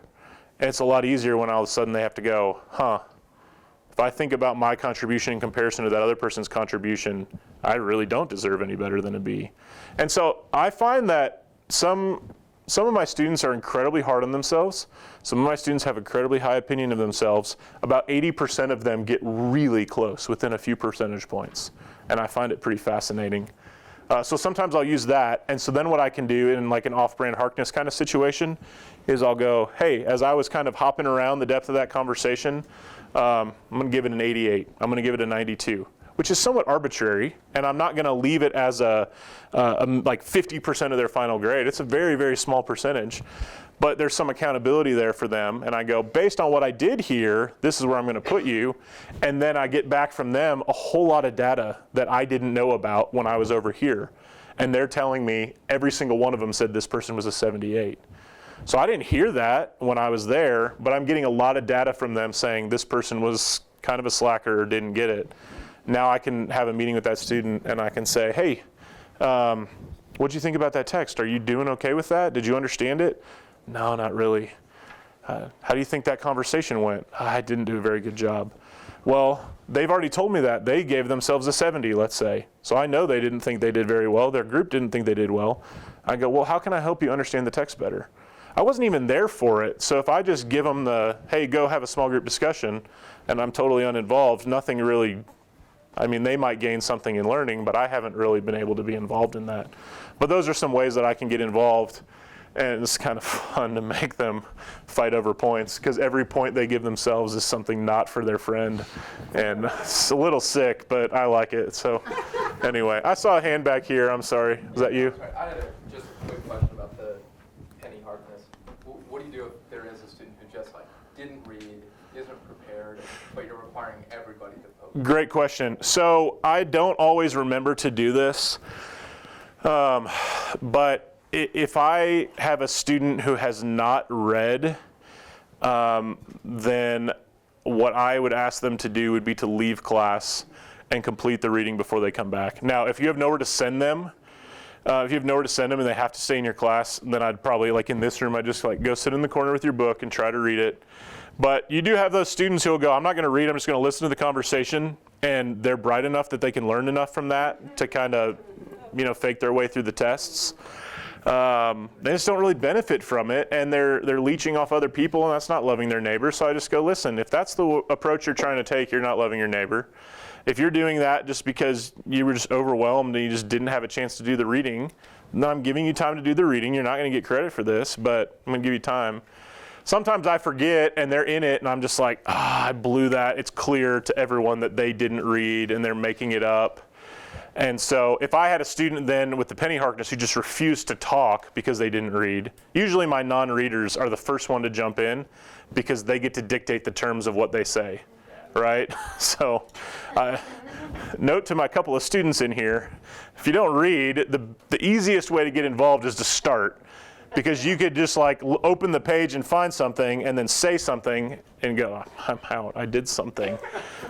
Speaker 1: And it's a lot easier when all of a sudden they have to go, if I think about my contribution in comparison to that other person's contribution, I really don't deserve any better than a B. And so I find that some of my students are incredibly hard on themselves. Some of my students have incredibly high opinion of themselves. About 80% of them get really close, within a few percentage points. And I find it pretty fascinating. So sometimes I'll use that. And so then what I can do in like an off-brand Harkness kind of situation is I'll go, hey, as I was kind of hopping around the depth of that conversation, I'm going to give it an 88. I'm going to give it a 92, which is somewhat arbitrary. And I'm not going to leave it as like 50% of their final grade. It's a very, very small percentage. But there's some accountability there for them. And I go, based on what I did here, this is where I'm going to put you. And then I get back from them a whole lot of data that I didn't know about when I was over here. And they're telling me every single one of them said this person was a 78. So I didn't hear that when I was there, but I'm getting a lot of data from them saying this person was kind of a slacker or didn't get it. Now I can have a meeting with that student and I can say, hey, what'd you think about that text? Are you doing okay with that? Did you understand it? No, not really. How do you think that conversation went? I didn't do a very good job. Well, they've already told me that. They gave themselves a 70, let's say. So I know they didn't think they did very well. Their group didn't think they did well. I go, well, how can I help you understand the text better? I wasn't even there for it. So if I just give them the, hey, go have a small group discussion, and I'm totally uninvolved, nothing really, I mean, they might gain something in learning, but I haven't really been able to be involved in that. But those are some ways that I can get involved. And it's kind of fun to make them fight over points, because every point they give themselves is something not for their friend. And it's a little sick, but I like it. So anyway, I saw a hand back here. I'm sorry. Was that you?
Speaker 8: Sorry, I had just a quick question about the penny Harkness. What do you do if there is a student who just didn't read, isn't prepared, but you're requiring everybody to post?
Speaker 1: Great question. So I don't always remember to do this, but if I have a student who has not read, then what I would ask them to do would be to leave class and complete the reading before they come back. Now, if you have nowhere to send them, and they have to stay in your class, then I'd probably, like in this room, I'd just go sit in the corner with your book and try to read it. But you do have those students who will go, I'm not going to read, I'm just going to listen to the conversation, and they're bright enough that they can learn enough from that to kind of, fake their way through the tests. They just don't really benefit from it, and they're leeching off other people, and that's not loving their neighbor. So I just go, listen, if that's the approach you're trying to take, you're not loving your neighbor. If you're doing that just because you were just overwhelmed and you just didn't have a chance to do the reading, then I'm giving you time to do the reading. You're not going to get credit for this, but I'm going to give you time. Sometimes I forget, and they're in it, and I'm just like, I blew that. It's clear to everyone that they didn't read, and they're making it up. And so if I had a student then with the penny Harkness who just refused to talk because they didn't read, usually my non-readers are the first one to jump in because they get to dictate the terms of what they say. right? So note to my couple of students in here, if you don't read, the easiest way to get involved is to start, because you could just like open the page and find something and then say something and go, I'm out, I did something.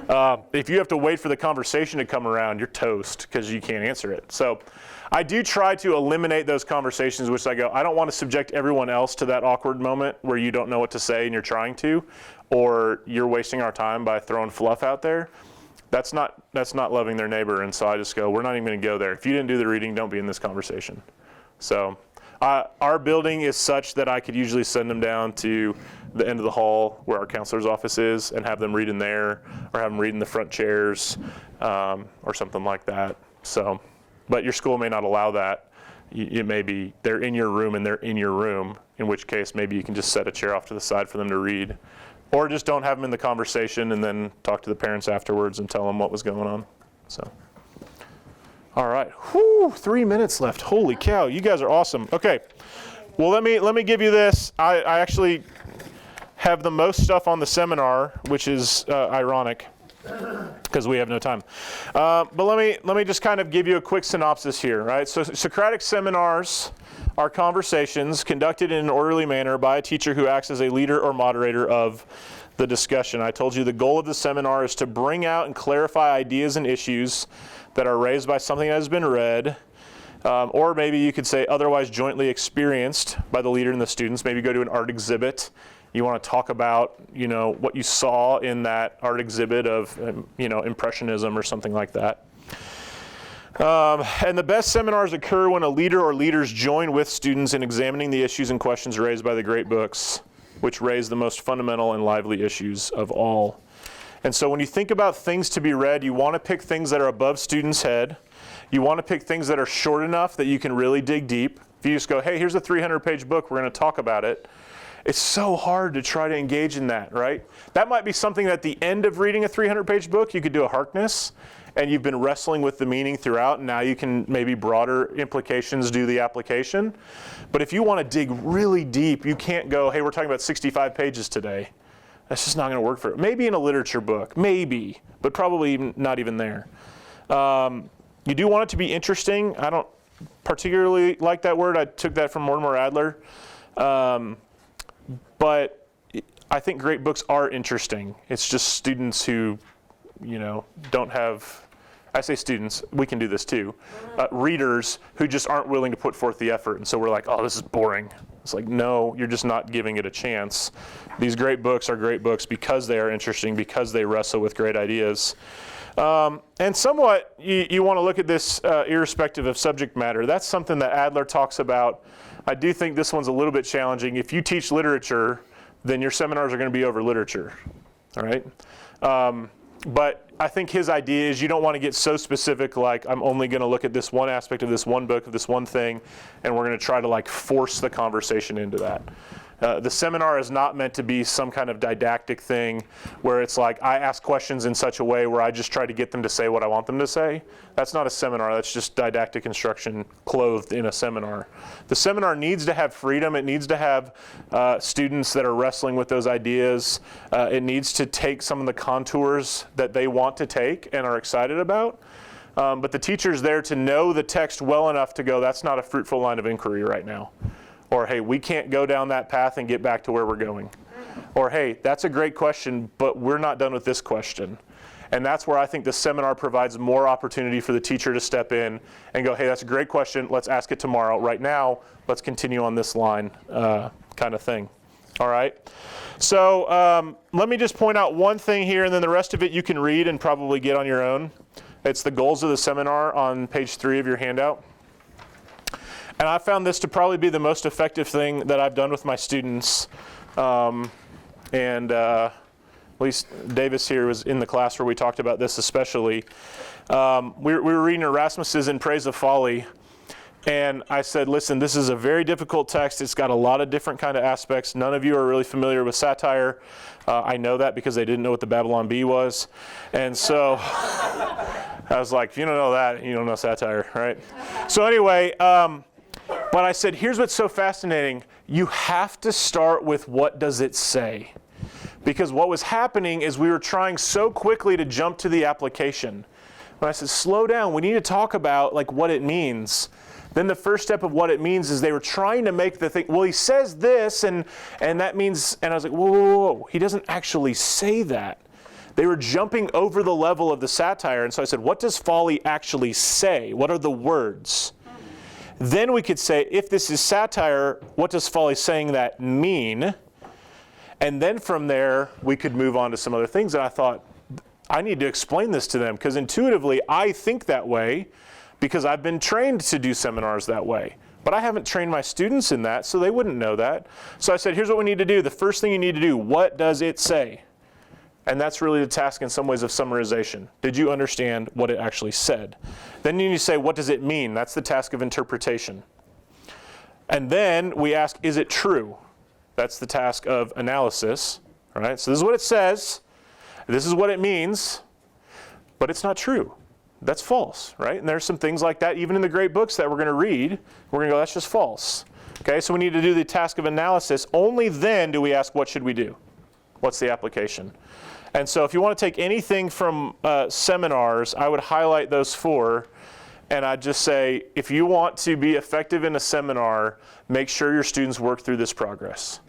Speaker 1: If you have to wait for the conversation to come around, you're toast because you can't answer it. So I do try to eliminate those conversations, which I go, I don't want to subject everyone else to that awkward moment where you don't know what to say and you're trying to, or you're wasting our time by throwing fluff out there. That's not loving their neighbor. And so I just go, we're not even going to go there. If you didn't do the reading, don't be in this conversation. So our building is such that I could usually send them down to the end of the hall where our counselor's office is and have them read in there, or have them read in the front chairs, or something like that. So, but your school may not allow that. It may be they're in your room and they're in your room, in which case maybe you can just set a chair off to the side for them to read. Or just don't have them in the conversation and then talk to the parents afterwards and tell them what was going on. So, all right, whew, 3 minutes left. Holy cow, you guys are awesome. Okay, well let me give you this. I actually have the most stuff on the seminar, which is ironic because we have no time. But let me just kind of give you a quick synopsis here, right? So Socratic seminars are conversations conducted in an orderly manner by a teacher who acts as a leader or moderator of the discussion. I told you the goal of the seminar is to bring out and clarify ideas and issues that are raised by something that has been read, or maybe you could say otherwise jointly experienced by the leader and the students. Maybe go to an art exhibit. You want to talk about, what you saw in that art exhibit of, Impressionism or something like that. And the best seminars occur when a leader or leaders join with students in examining the issues and questions raised by the great books, which raise the most fundamental and lively issues of all. And so when you think about things to be read, you want to pick things that are above students' head. You want to pick things that are short enough that you can really dig deep. If you just go, hey, here's a 300-page book, we're going to talk about it. It's so hard to try to engage in that, right? That might be something that at the end of reading a 300-page book, you could do a Harkness, and you've been wrestling with the meaning throughout, and now you can maybe broader implications do the application. But if you want to dig really deep, you can't go, hey, we're talking about 65 pages today. That's just not going to work for it. Maybe in a literature book, maybe, but probably not even there. You do want it to be interesting. I don't particularly like that word. I took that from Mortimer Adler. But I think great books are interesting. It's just students who, don't have, I say students, we can do this too, readers who just aren't willing to put forth the effort. And so we're like, oh, this is boring. It's like, no, you're just not giving it a chance. These great books are great books because they are interesting, because they wrestle with great ideas. And somewhat, you want to look at this irrespective of subject matter. That's something that Adler talks about. I do think this one's a little bit challenging. If you teach literature, then your seminars are going to be over literature, all right? But I think his idea is you don't want to get so specific, like I'm only going to look at this one aspect of this one book, of this one thing, and we're going to try to force the conversation into that. The seminar is not meant to be some kind of didactic thing where it's like I ask questions in such a way where I just try to get them to say what I want them to say. That's not a seminar. That's just didactic instruction clothed in a seminar. The seminar needs to have freedom. It needs to have students that are wrestling with those ideas. It needs to take some of the contours that they want to take and are excited about. But the teacher's there to know the text well enough to go, that's not a fruitful line of inquiry right now. Or, hey, we can't go down that path and get back to where we're going. Or, hey, that's a great question, but we're not done with this question. And that's where I think the seminar provides more opportunity for the teacher to step in and go, hey, that's a great question. Let's ask it tomorrow. Right now, let's continue on this line kind of thing. All right? So let me just point out one thing here, and then the rest of it you can read and probably get on your own. It's the goals of the seminar on page 3 of your handout. And I found this to probably be the most effective thing that I've done with my students. At least Davis here was in the class where we talked about this especially. We were reading Erasmus's In Praise of Folly. And I said, listen, this is a very difficult text. It's got a lot of different kind of aspects. None of you are really familiar with satire. I know that because they didn't know what the Babylon Bee was. And so I was like, if you don't know that, you don't know satire, right? So anyway, but I said, here's what's so fascinating. You have to start with what does it say? Because what was happening is we were trying so quickly to jump to the application. When I said, slow down, we need to talk about like what it means. Then the first step of what it means is they were trying to make the thing, well, he says this, and that means, and I was like, whoa, whoa, whoa, he doesn't actually say that. They were jumping over the level of the satire, and so I said, what does folly actually say? What are the words? Then we could say, if this is satire, what does folly saying that mean? And then from there, we could move on to some other things, and I thought, I need to explain this to them, because intuitively, I think that way, because I've been trained to do seminars that way. But I haven't trained my students in that, so they wouldn't know that. So I said, here's what we need to do. The first thing you need to do, what does it say? And that's really the task in some ways of summarization. Did you understand what it actually said? Then you need to say, what does it mean? That's the task of interpretation. And then we ask, is it true? That's the task of analysis. All right? So this is what it says. This is what it means. But it's not true. That's false, right? And there's some things like that, even in the great books that we're going to read, we're going to go, that's just false. Okay, so we need to do the task of analysis. Only then do we ask, what should we do? What's the application? And so if you want to take anything from seminars, I would highlight those 4. And I'd just say, if you want to be effective in a seminar, make sure your students work through this progress.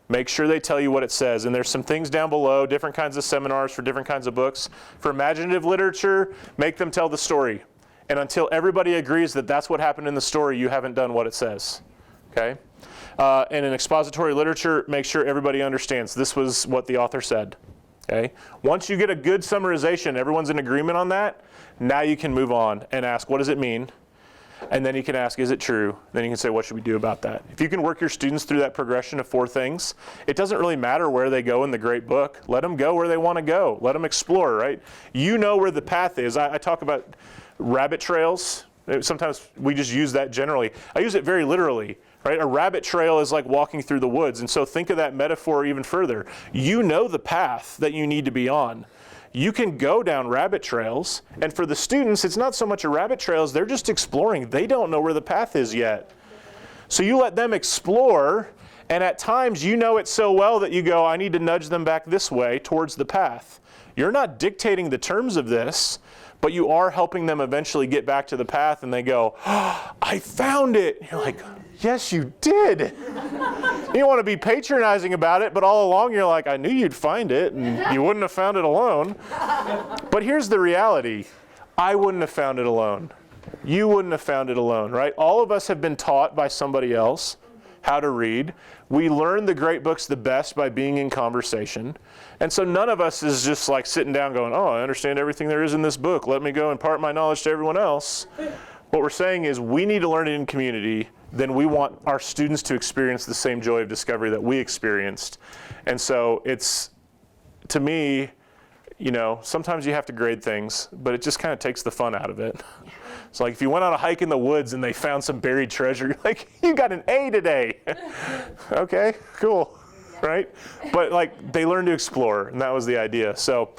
Speaker 1: Make sure they tell you what it says. And there's some things down below, different kinds of seminars for different kinds of books. For imaginative literature, make them tell the story. And until everybody agrees that that's what happened in the story, you haven't done what it says. Okay? And in expository literature, make sure everybody understands this was what the author said. Okay? Once you get a good summarization, everyone's in agreement on that, now you can move on and ask, what does it mean? And then you can ask, is it true? Then you can say, what should we do about that? If you can work your students through that progression of 4 things, it doesn't really matter where they go in the great book. Let them go where they want to go. Let them explore, right? You know where the path is. I talk about rabbit trails. Sometimes we just use that generally. I use it very literally, right? A rabbit trail is like walking through the woods. And so think of that metaphor even further. You know the path that you need to be on. You can go down rabbit trails, and for the students, it's not so much a rabbit trail as they're just exploring. They don't know where the path is yet. So you let them explore, and at times you know it so well that you go, I need to nudge them back this way towards the path. You're not dictating the terms of this, but you are helping them eventually get back to the path, and they go, oh, I found it. You're like, yes, you did. You don't want to be patronizing about it, but all along you're like, I knew you'd find it, and you wouldn't have found it alone. But here's the reality. I wouldn't have found it alone. You wouldn't have found it alone, right? All of us have been taught by somebody else how to read. We learn the great books the best by being in conversation. And so none of us is just like sitting down going, oh, I understand everything there is in this book. Let me go impart my knowledge to everyone else. What we're saying is we need to learn it in community. Then we want our students to experience the same joy of discovery that we experienced. And so it's, to me, you know, sometimes you have to grade things, but it just kind of takes the fun out of it. It's like if you went on a hike in the woods and they found some buried treasure, you're like, you got an A today. Okay, cool, right? But like they learned to explore, and that was the idea. So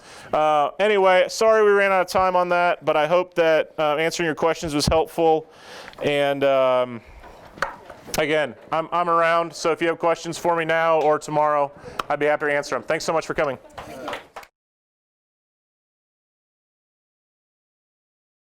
Speaker 1: anyway, sorry we ran out of time on that, but I hope that answering your questions was helpful. And again, I'm around, so if you have questions for me now or tomorrow, I'd be happy to answer them. Thanks so much for coming.